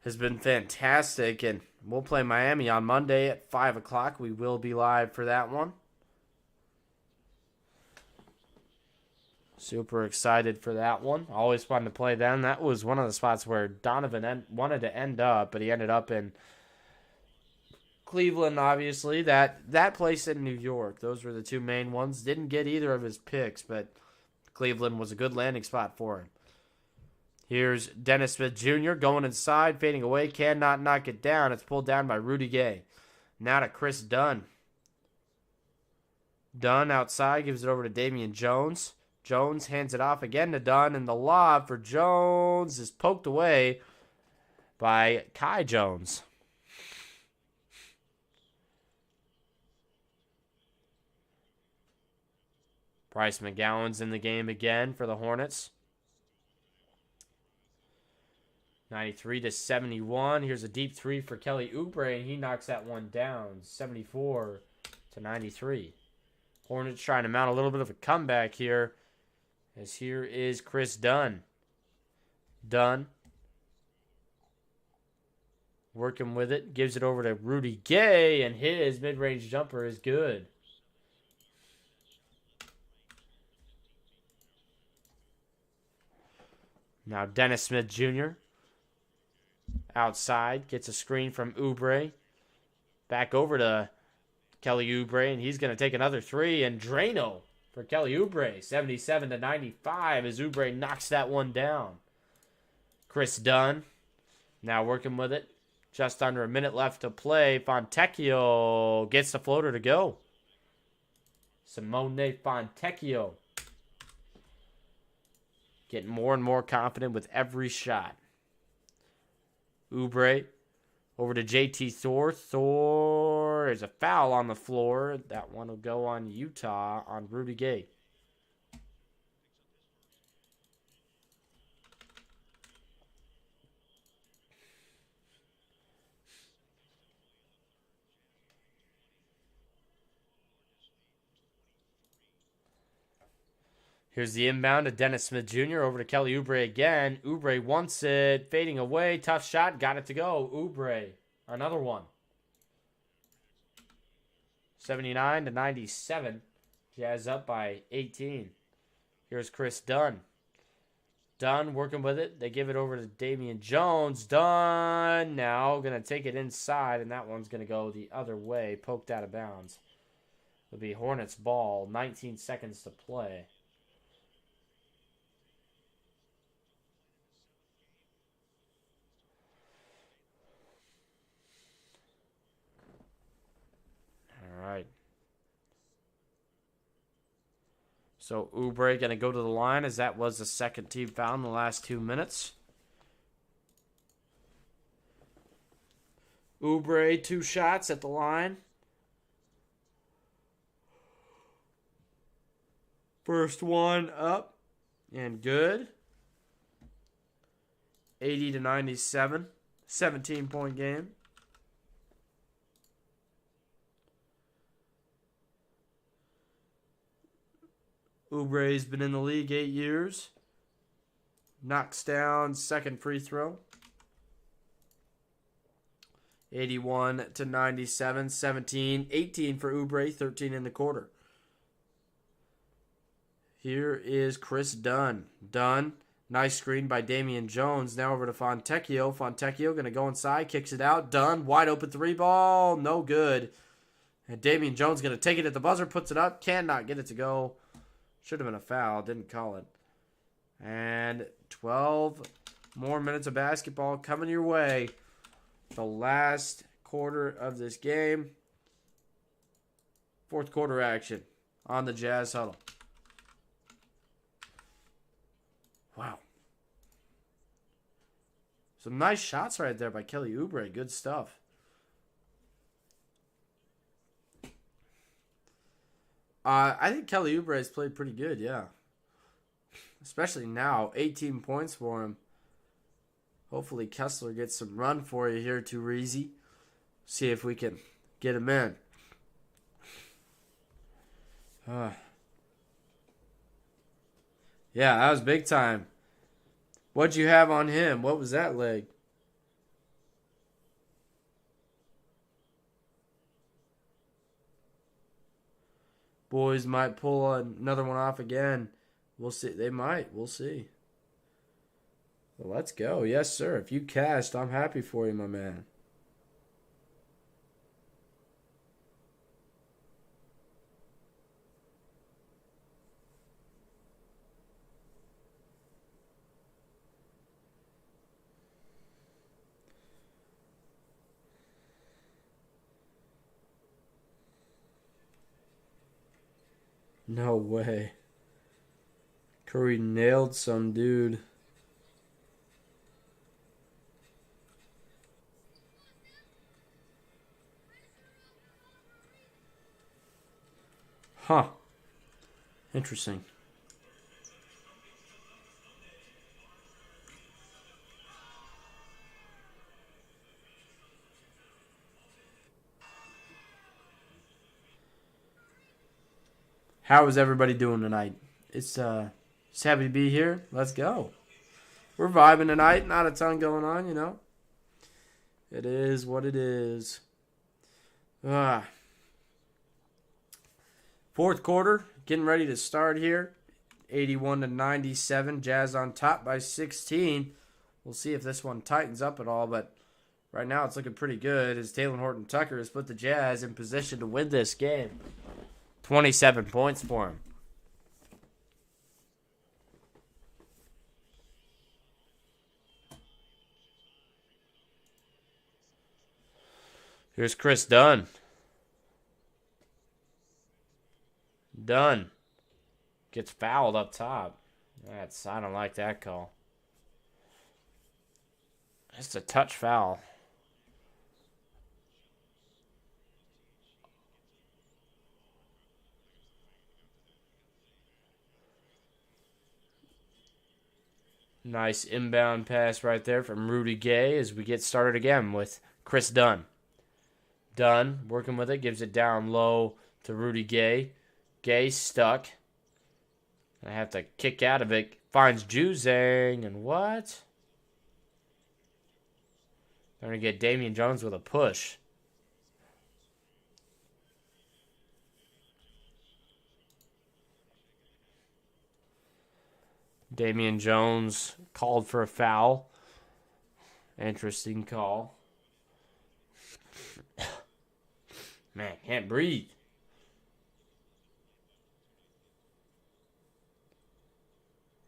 has been fantastic, and we'll play Miami on Monday at 5 o'clock. We will be live for that one. Super excited for that one. Always fun to play them. That was one of the spots where Donovan wanted to end up, but he ended up in Cleveland, obviously. That place in New York. Those were the two main ones. Didn't get either of his picks, but Cleveland was a good landing spot for him. Here's Dennis Smith Jr. going inside, fading away, cannot knock it down. It's pulled down by Rudy Gay. Now to Chris Dunn. Dunn outside, gives it over to Damian Jones. Jones hands it off again to Dunn, and the lob for Jones is poked away by Kai Jones. Bryce McGowan's in the game again for the Hornets. 93-71. Here's a deep three for Kelly Oubre, and he knocks that one down. 74-93. Hornets trying to mount a little bit of a comeback here. As here is Chris Dunn. Dunn. Working with it. Gives it over to Rudy Gay, and his mid-range jumper is good. Now Dennis Smith Jr. outside. Gets a screen from Oubre. Back over to Kelly Oubre, and he's going to take another three. And Drano for Kelly Oubre. 77-95 as Oubre knocks that one down. Chris Dunn now working with it. Just under a minute left to play. Fontecchio gets the floater to go. Simone Fontecchio getting more and more confident with every shot. Oubre over to JT Thor. Thor is a foul on the floor. That one will go on Utah on Rudy Gay. Here's the inbound to Dennis Smith Jr. over to Kelly Oubre again. Oubre wants it. Fading away. Tough shot. Got it to go. Oubre. Another one. 79-97. Jazz up by 18. Here's Chris Dunn. Dunn working with it. They give it over to Damian Jones. Dunn now going to take it inside, and that one's going to go the other way. Poked out of bounds. It'll be Hornets ball. 19 seconds to play. All right. So Oubre going to go to the line as that was the second team foul in the last 2 minutes. Oubre, 2 shots at the line. First one up and good. 80-97. 17-point game. Oubre's been in the league 8 years. Knocks down second free throw. 81-97. 17. 18 for Oubre. 13 in the quarter. Here is Chris Dunn. Dunn, nice screen by Damian Jones. Now over to Fontecchio. Fontecchio going to go inside, kicks it out. Dunn, wide open 3-ball, no good. And Damian Jones going to take it at the buzzer, puts it up, cannot get it to go. Should have been a foul, didn't call it. And 12 more minutes of basketball coming your way. The last quarter of this game. Fourth quarter action on the Jazz Huddle. Wow. Some nice shots right there by Kelly Oubre. Good stuff. I think Kelly Oubre has played pretty good, yeah. Especially now. 18 points for him. Hopefully Kessler gets some run for you here, too easy. See if we can get him in. Yeah, that was big time. What'd you have on him? What was that leg? Boys might pull another one off again. We'll see. They might. We'll see. Well, let's go. Yes, sir. If you cashed, I'm happy for you, my man. No way. Curry nailed some dude. Huh. Interesting. How is everybody doing tonight? It's just happy to be here. Let's go. We're vibing tonight. Not a ton going on, you know. It is what it is. Fourth quarter, getting ready to start here. 81-97. Jazz on top by 16. We'll see if this one tightens up at all, but right now it's looking pretty good as Taylor Horton-Tucker has put the Jazz in position to win this game. 27 points for him. Here's Chris Dunn. Dunn gets fouled up top. I don't like that call. It's a touch foul. Nice inbound pass right there from Rudy Gay as we get started again with Chris Dunn. Dunn working with it, gives it down low to Rudy Gay. Gay stuck. I have to kick out of it. Finds Juzang, and what? They're going to get Damian Jones with a push. Damian Jones called for a foul. Interesting call. Man, can't breathe.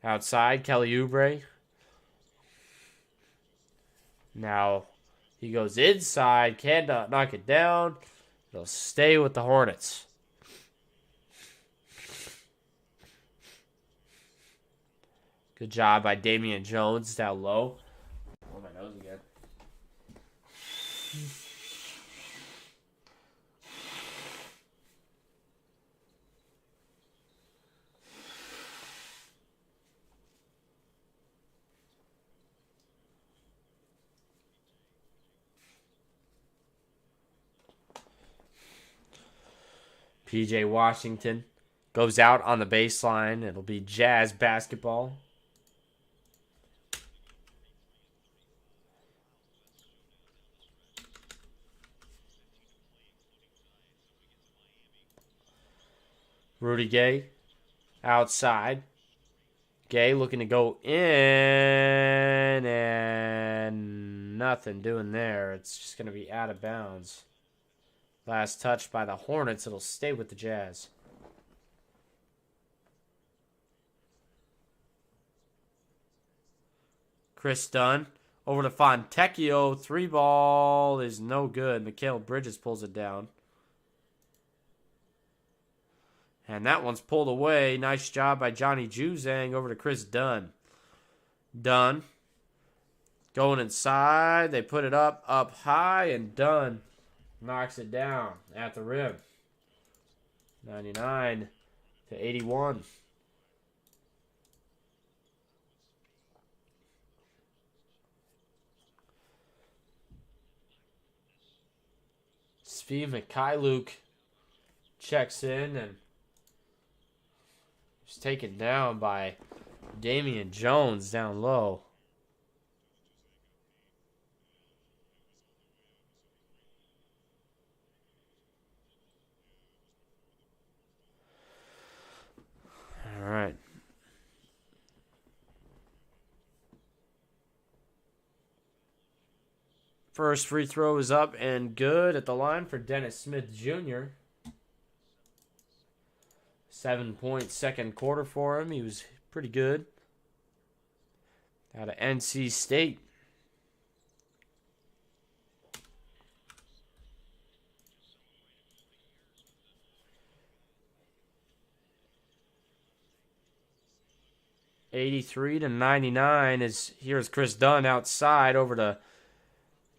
Outside, Kelly Oubre. Now, he goes inside. Cannot knock it down. It'll stay with the Hornets. Good job by Damian Jones down low. Oh, my nose again. PJ Washington goes out on the baseline. It'll be Jazz basketball. Rudy Gay outside. Gay looking to go in, and nothing doing there. It's just going to be out of bounds. Last touch by the Hornets. It'll stay with the Jazz. Chris Dunn over to Fontecchio. 3-ball is no good. Mikal Bridges pulls it down. And that one's pulled away. Nice job by Johnny Juzang over to Chris Dunn. Dunn going inside. They put it up high, and Dunn knocks it down at the rim. 99-81. Svi Mikhailuk checks in and is taken down by Damian Jones down low. All right. First free throw is up and good at the line for Dennis Smith Jr. 7-point second quarter for him. He was pretty good. Out of NC State. $83-99 is here's Chris Dunn outside over to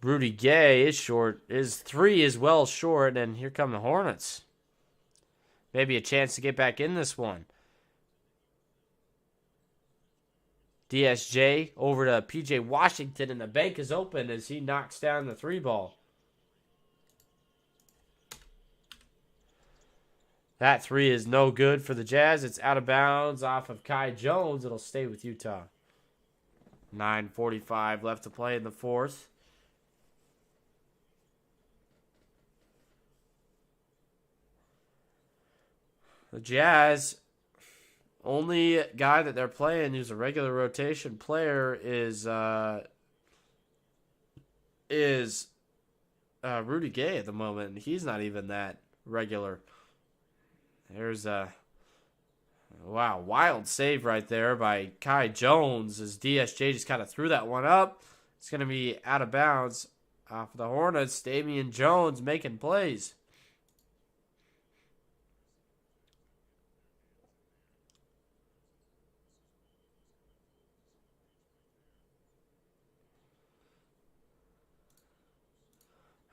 Rudy Gay. Is short. His three is well short, and here come the Hornets. Maybe a chance to get back in this one. DSJ over to PJ Washington, and the bank is open as he knocks down the 3-ball. That 3 is no good for the Jazz. It's out of bounds off of Kai Jones. It'll stay with Utah. 9:45 left to play in the fourth. The Jazz, only guy that they're playing who's a regular rotation player is Rudy Gay at the moment. He's not even that regular. There's a wild save right there by Kai Jones as DSJ just kind of threw that one up. It's going to be out of bounds off of the Hornets. Damian Jones making plays.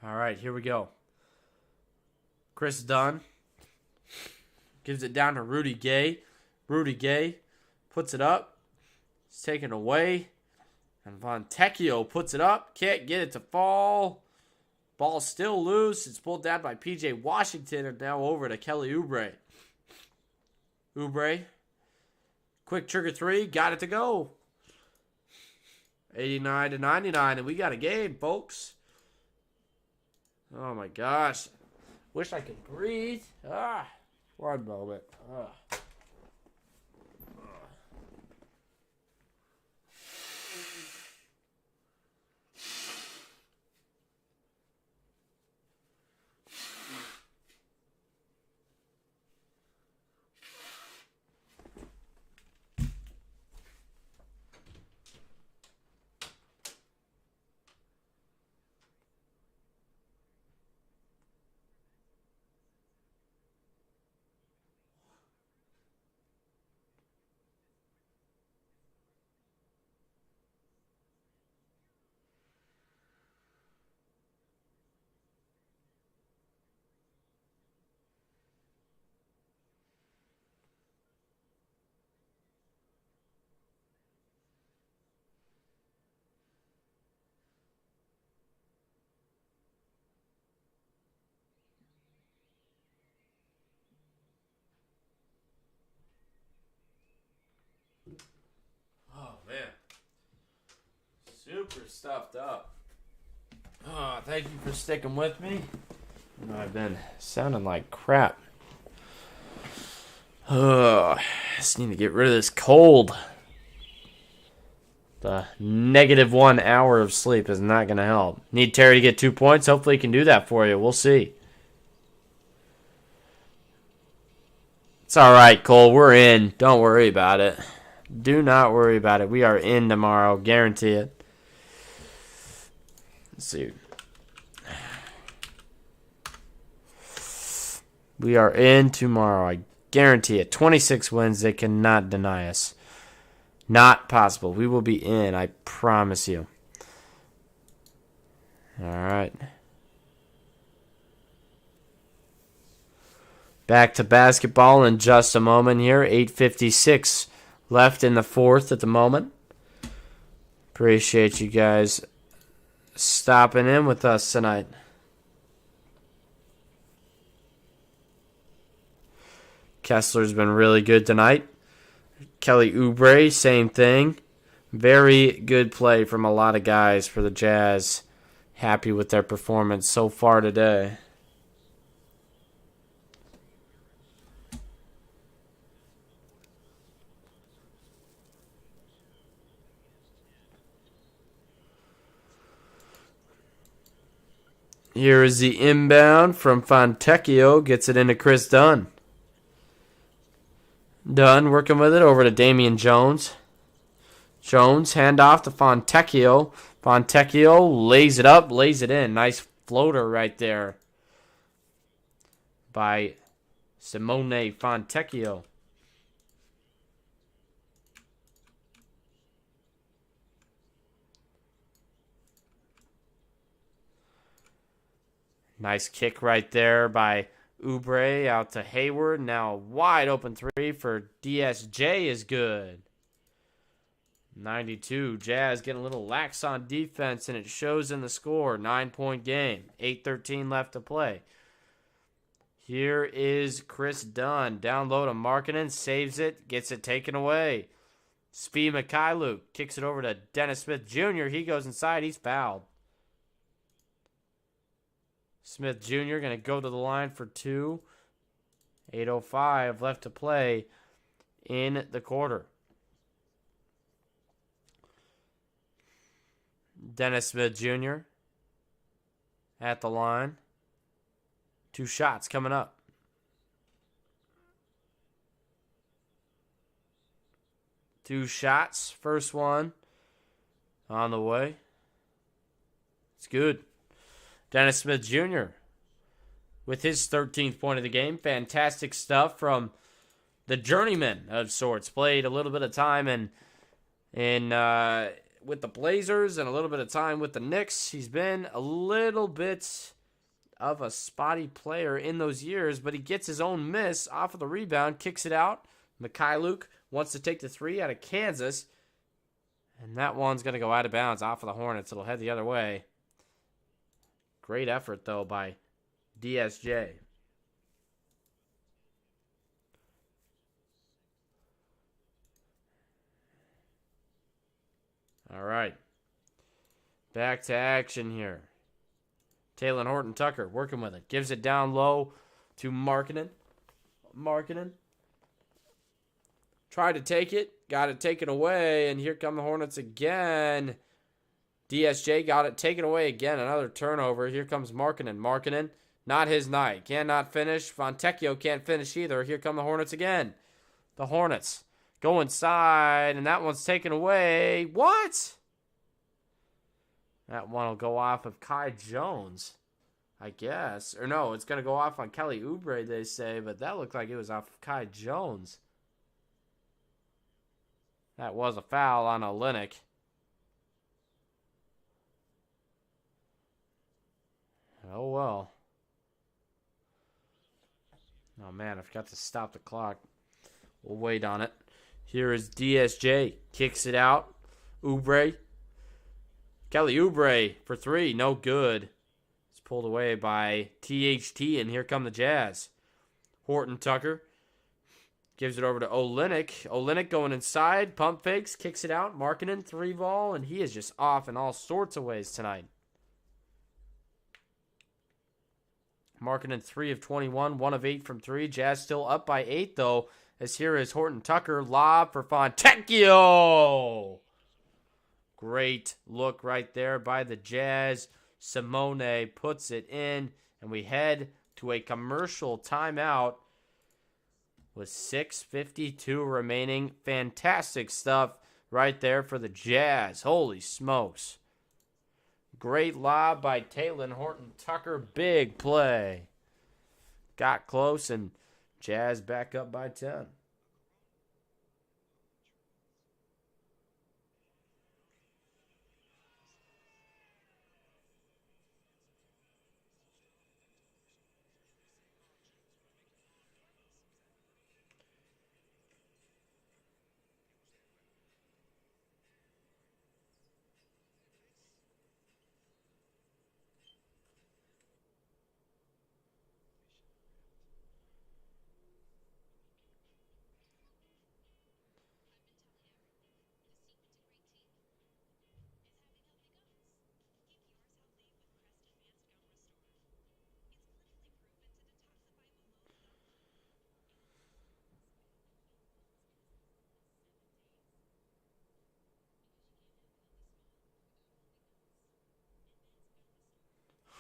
All right, here we go. Chris Dunn gives it down to Rudy Gay. Rudy Gay puts it up. It's taken away. And Fontecchio puts it up. Can't get it to fall. Ball still loose. It's pulled down by PJ Washington. And now over to Kelly Oubre. Oubre. Quick trigger 3. Got it to go. 89-99. And we got a game, folks. Oh my gosh. Wish I could breathe. One moment. super stuffed up. Oh, thank you for sticking with me. I've been sounding like crap. I just need to get rid of this cold. The -1 hour of sleep is not going to help. Need Terry to get 2 points. Hopefully he can do that for you. We'll see. It's all right, Cole. We're in. Don't worry about it. Do not worry about it. We are in tomorrow. Guarantee it. Let's see. We are in tomorrow. I guarantee it. 26 wins. They cannot deny us. Not possible. We will be in. I promise you. All right. Back to basketball in just a moment here. 8:56 left in the fourth at the moment. Appreciate you guys stopping in with us tonight. Kessler's been really good tonight. Kelly Oubre, same thing. Very good play from a lot of guys for the Jazz. Happy with their performance so far today. Here is the inbound from Fontecchio. Gets it into Chris Dunn. Dunn working with it over to Damian Jones. Jones, handoff to Fontecchio. Fontecchio lays it up, lays it in. Nice floater right there by Simone Fontecchio. Nice kick right there by Oubre out to Hayward. Now a wide open three for DSJ is good. 92. Jazz getting a little lax on defense, and it shows in the score. 9-point game. 8:13 left to play. Here is Chris Dunn. Down low to Markkanen. Saves it. Gets it taken away. Svi Mikhailuk kicks it over to Dennis Smith Jr. He goes inside. He's fouled. Smith Jr. going to go to the line for two. 8:05 left to play in the quarter. Dennis Smith Jr. at the line. 2 shots coming up. Two shots. First one on the way. It's good. Dennis Smith Jr. with his 13th point of the game. Fantastic stuff from the journeyman of sorts. Played a little bit of time with the Blazers and a little bit of time with the Knicks. He's been a little bit of a spotty player in those years, but he gets his own miss off of the rebound, kicks it out. Mikhailuk wants to take the three out of Kansas, and that one's going to go out of bounds off of the Hornets. It'll head the other way. Great effort, though, by DSJ. All right. Back to action here. Talen Horton-Tucker working with it. Gives it down low to Markkanen. Markkanen tried to take it. Got it taken away. And here come the Hornets again. DSJ got it taken away again. Another turnover. Here comes Markkanen. Markkanen, not his night. Cannot finish. Fontecchio can't finish either. Here come the Hornets again. The Hornets go inside, and that one's taken away. What? That one will go off of Kai Jones, I guess. Or no, it's going to go off on Kelly Oubre, they say, but that looked like it was off of Kai Jones. That was a foul on Olynyk. Oh, well. Oh, man, I forgot to stop the clock. We'll wait on it. Here is DSJ. Kicks it out. Oubre. Kelly Oubre for three. No good. It's pulled away by THT, and here come the Jazz. Horton-Tucker Gives it over to Olynyk. Olynyk going inside. Pump fakes. Kicks it out. Markkanen, 3-ball. And he is just off in all sorts of ways tonight. Markkanen 3 of 21. 1 of 8 from 3. Jazz still up by 8, though. As here is Horton Tucker. Lob for Fontecchio. Great look right there by the Jazz. Simone puts it in. And we head to a commercial timeout with 6:52 remaining. Fantastic stuff right there for the Jazz. Holy smokes. Great lob by Talen Horton Tucker. Big play. Got close, and Jazz back up by 10.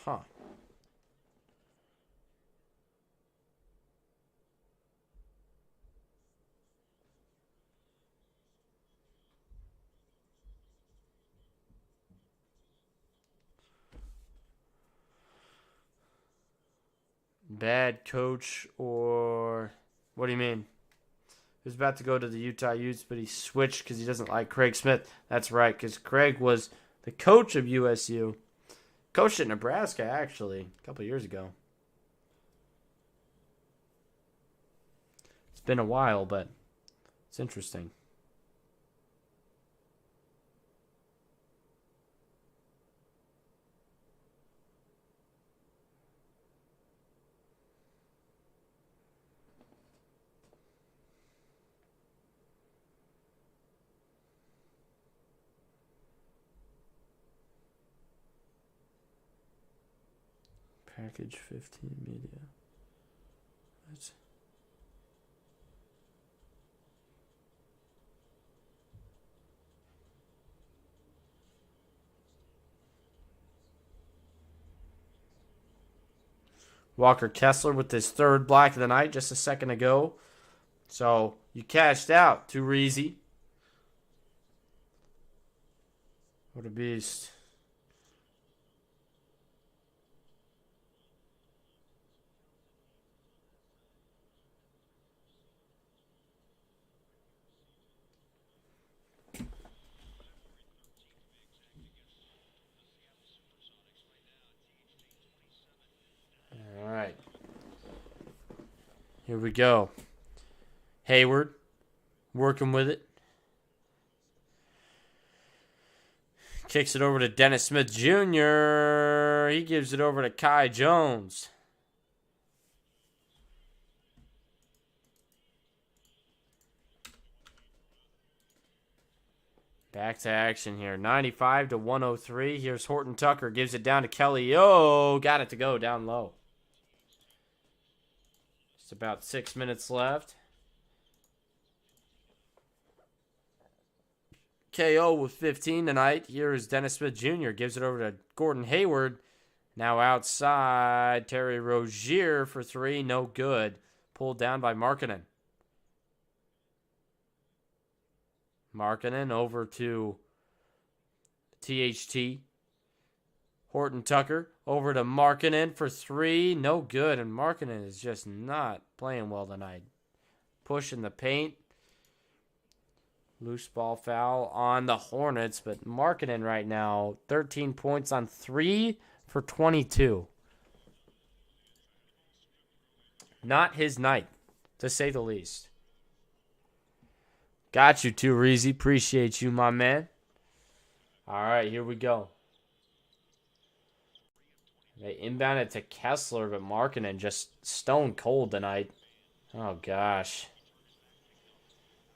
Huh. Bad coach, or what do you mean? He was about to go to the Utah Utes, but he switched because he doesn't like Craig Smith. That's right, because Craig was the coach of USU. Coached at Nebraska, actually, a couple years ago. It's been a while, but it's interesting. Package 15 media. That's Walker Kessler with his third block of the night just a second ago. So you cashed out, too easy. What a beast. All right. Here we go. Hayward working with it. Kicks it over to Dennis Smith Jr. He gives it over to Kai Jones. Back to action here. 95 to 103. Here's Horton Tucker. Gives it down to Kelly. Oh, got it to go down low. Just about 6 minutes left. KO with 15 tonight. Here is Dennis Smith Jr. Gives it over to Gordon Hayward. Now outside. Terry Rozier for 3. No good. Pulled down by Markkanen. Markkanen over to THT. Horton Tucker over to Markkanen for 3. No good. And Markkanen is just not playing well tonight. Pushing the paint. Loose ball foul on the Hornets. But Markkanen right now, 13 points on 3 for 22. Not his night, to say the least. Got you too, Reezy. Appreciate you, my man. All right, here we go. They inbounded to Kessler, but Markkanen just stone cold tonight. Oh, gosh.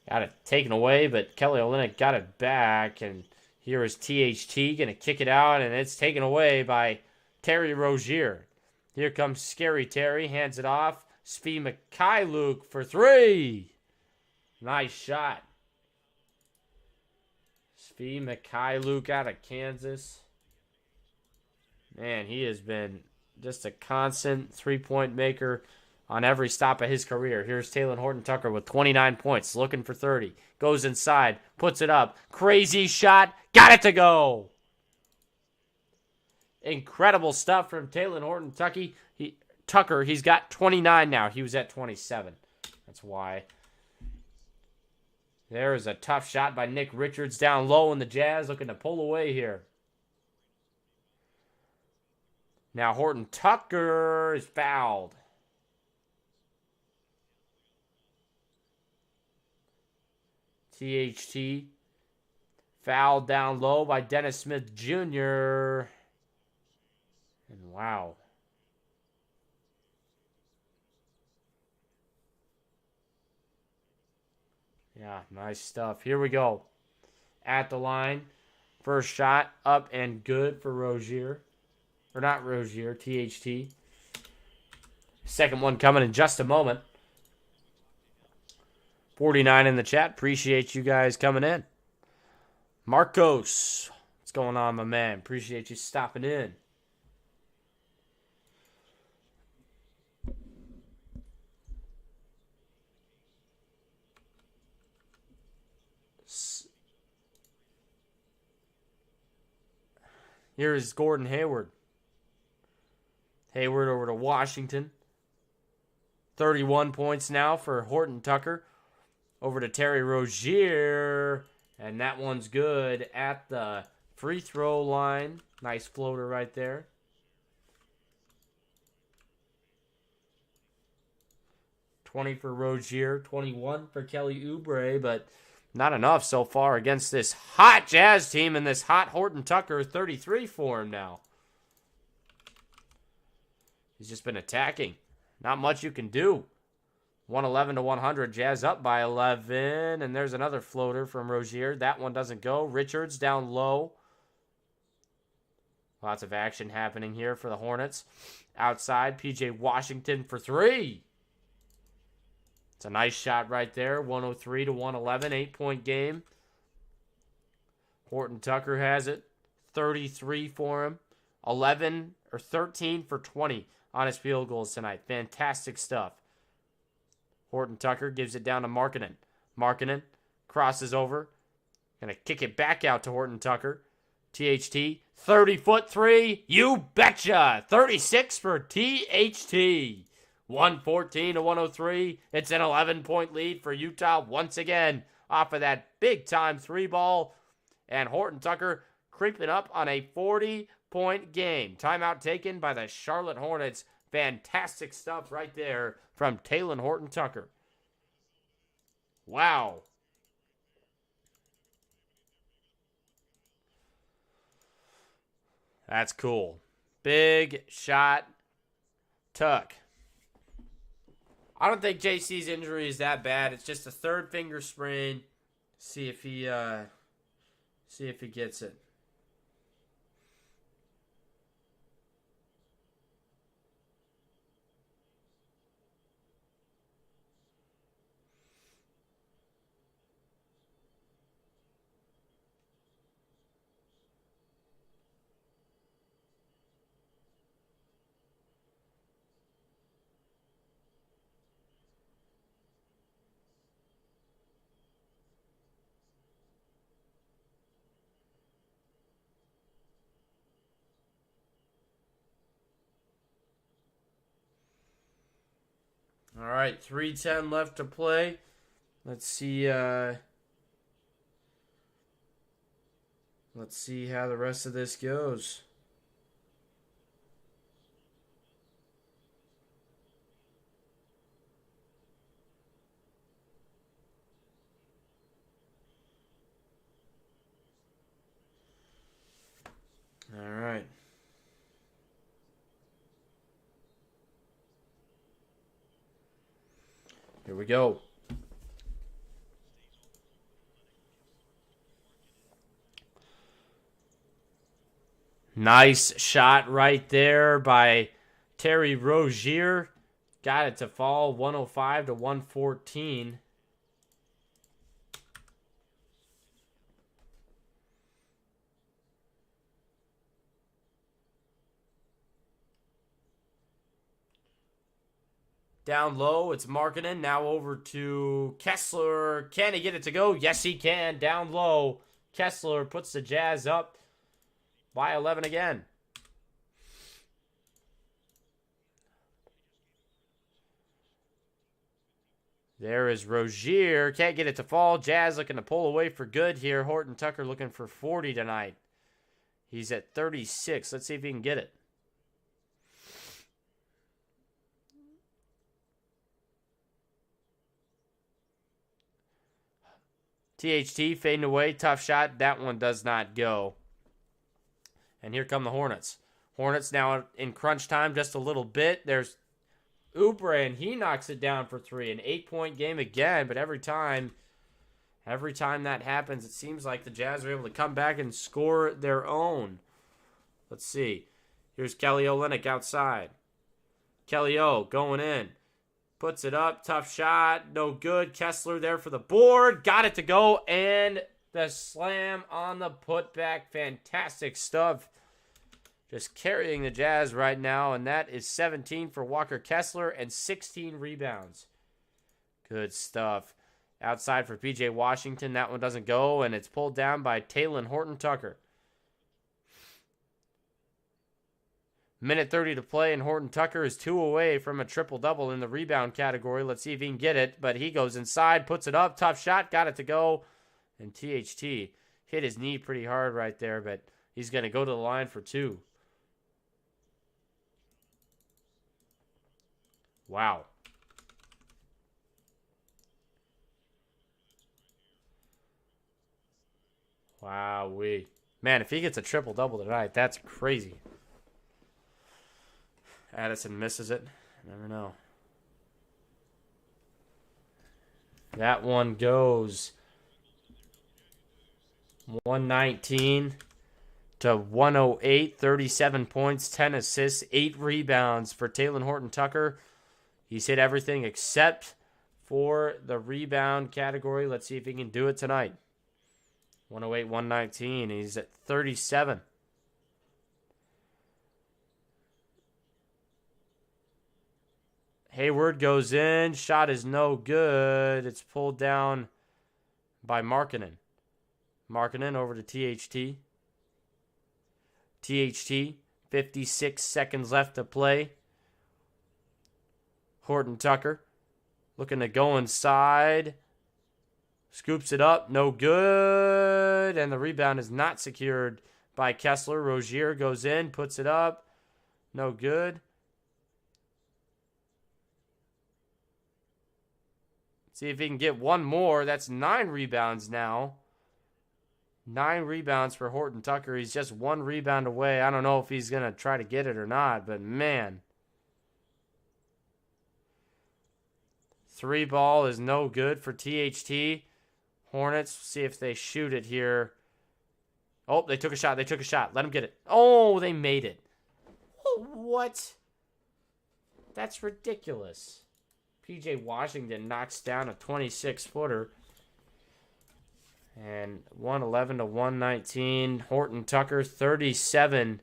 Got it taken away, but Kelly Olynyk got it back. And here is THT going to kick it out, and it's taken away by Terry Rozier. Here comes Scary Terry, hands it off. Svi Mikhailuk for three. Nice shot. Svi Mikhailuk out of Kansas. Man, he has been just a constant three-point maker on every stop of his career. Here's Talen Horton-Tucker with 29 points, looking for 30. Goes inside, puts it up. Crazy shot, got it to go. Incredible stuff from Talen Horton-Tucker. He's got 29 now. He was at 27. That's why. There is a tough shot by Nick Richards down low, in the Jazz looking to pull away here. Now Horton-Tucker is fouled. THT fouled down low by Dennis Smith Jr. And wow. Yeah, nice stuff. Here we go. At the line. First shot up and good for Rozier. Or not Rozier, THT. Second one coming in just a moment. 49 in the chat. Appreciate you guys coming in. Marcos. What's going on, my man? Appreciate you stopping in. Here is Gordon Hayward. Hayward over to Washington. 31 points now for Horton-Tucker. Over to Terry Rozier. And that one's good at the free throw line. Nice floater right there. $20 for Rozier. 21 for Kelly Oubre. But not enough so far against this hot Jazz team and this hot Horton-Tucker. 33 for him now. He's just been attacking. Not much you can do. 111 to 100. Jazz up by 11. And there's another floater from Rozier. That one doesn't go. Richards down low. Lots of action happening here for the Hornets. Outside, PJ Washington for three. It's a nice shot right there. 103 to 111. 8-point game. Horton-Tucker has it. 33 for him. 13 for 20 on his field goals tonight. Fantastic stuff. Horton-Tucker gives it down to Markkanen. Markkanen crosses over. Going to kick it back out to Horton-Tucker. THT, 30-foot three. You betcha. 36 for THT. 114 to 103. It's an 11-point lead for Utah once again off of that big-time three ball. And Horton-Tucker creeping up on a 40-point game. Timeout taken by the Charlotte Hornets. Fantastic stuff right there from Talen Horton-Tucker. Wow. That's cool. Big shot. Tuck. I don't think JC's injury is that bad. It's just a third finger sprain. See if he gets it. All right, 3:10 left to play. Let's see how the rest of this goes. All right. Here we go. Nice shot right there by Terry Rozier. Got it to fall 105 to 114. Down low, it's Markkanen. Now over to Kessler. Can he get it to go? Yes, he can. Down low, Kessler puts the Jazz up by 11 again. There is Rozier. Can't get it to fall. Jazz looking to pull away for good here. Horton Tucker looking for 40 tonight. He's at 36. Let's see if he can get it. THT fading away. Tough shot. That one does not go. And here come the Hornets. Hornets now in crunch time just a little bit. There's Oubre, and he knocks it down for 3. An 8-point game again, but every time that happens, it seems like the Jazz are able to come back and score their own. Let's see. Here's Kelly Olynyk outside. Kelly O going in. Puts it up. Tough shot. No good. Kessler there for the board. Got it to go. And the slam on the putback. Fantastic stuff. Just carrying the Jazz right now. And that is 17 for Walker Kessler and 16 rebounds. Good stuff. Outside for PJ Washington. That one doesn't go. And it's pulled down by Talen Horton Tucker. Minute 30 to play, and Horton Tucker is 2 away from a triple-double in the rebound category. Let's see if he can get it, but he goes inside, puts it up, tough shot, got it to go. And THT hit his knee pretty hard right there, but he's going to go to the line for 2. Wow. Wow-wee. Man, if he gets a triple-double tonight, that's crazy. Addison misses it. Never know. That one goes 119 to 108. 37 points, 10 assists, 8 rebounds for Talen Horton Tucker. He's hit everything except for the rebound category. Let's see if he can do it tonight. 108, 119. He's at 37. Hayward goes in. Shot is no good. It's pulled down by Markkanen. Markkanen over to THT. THT, 56 seconds left to play. Horton Tucker looking to go inside. Scoops it up. No good. And the rebound is not secured by Kessler. Rozier goes in, puts it up. No good. See if he can get one more. That's 9 rebounds now. 9 rebounds for Horton Tucker. He's just 1 rebound away. I don't know if he's going to try to get it or not, but man. 3 ball is no good for THT. Hornets, see if they shoot it here. Oh, they took a shot. They took a shot. Let them get it. Oh, they made it. What? That's ridiculous. PJ Washington knocks down a 26-footer. And 111 to 119. Horton Tucker, 37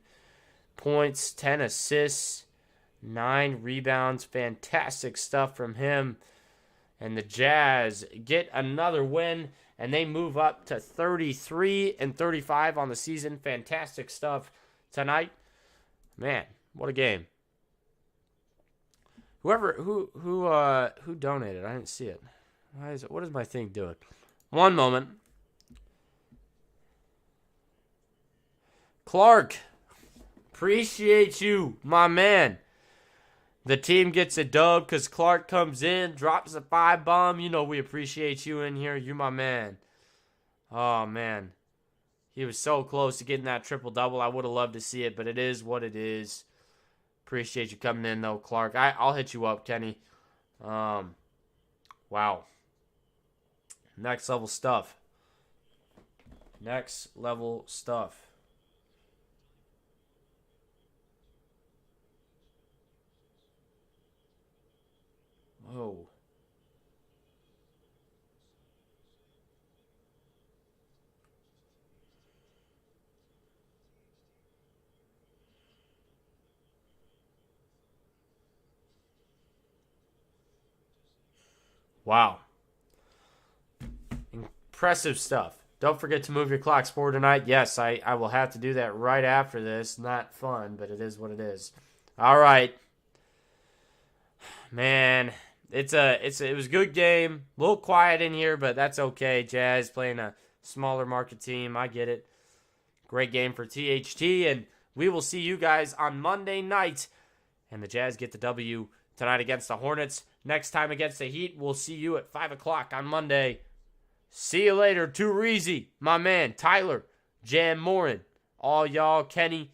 points, 10 assists, 9 rebounds. Fantastic stuff from him. And the Jazz get another win, and they move up to 33 and 35 on the season. Fantastic stuff tonight. Man, what a game. Who donated? I didn't see it. What is my thing doing? One moment. Clark, appreciate you, my man. The team gets a dub because Clark comes in, drops a 5 bomb. You know we appreciate you in here. You're my man. Oh, man. He was so close to getting that triple-double. I would have loved to see it, but it is what it is. Appreciate you coming in, though, Clark. I'll hit you up, Kenny. Wow. Next level stuff. Next level stuff. Wow. Impressive stuff. Don't forget to move your clocks forward tonight. Yes, I will have to do that right after this. Not fun, but it is what it is. All right. Man, it was a good game. A little quiet in here, but that's okay. Jazz playing a smaller market team. I get it. Great game for THT, and we will see you guys on Monday night. And the Jazz get the W tonight against the Hornets. Next time against the Heat, we'll see you at 5 o'clock on Monday. See you later. Too Reezy, my man, Tyler, Jam Morin, all y'all, Kenny,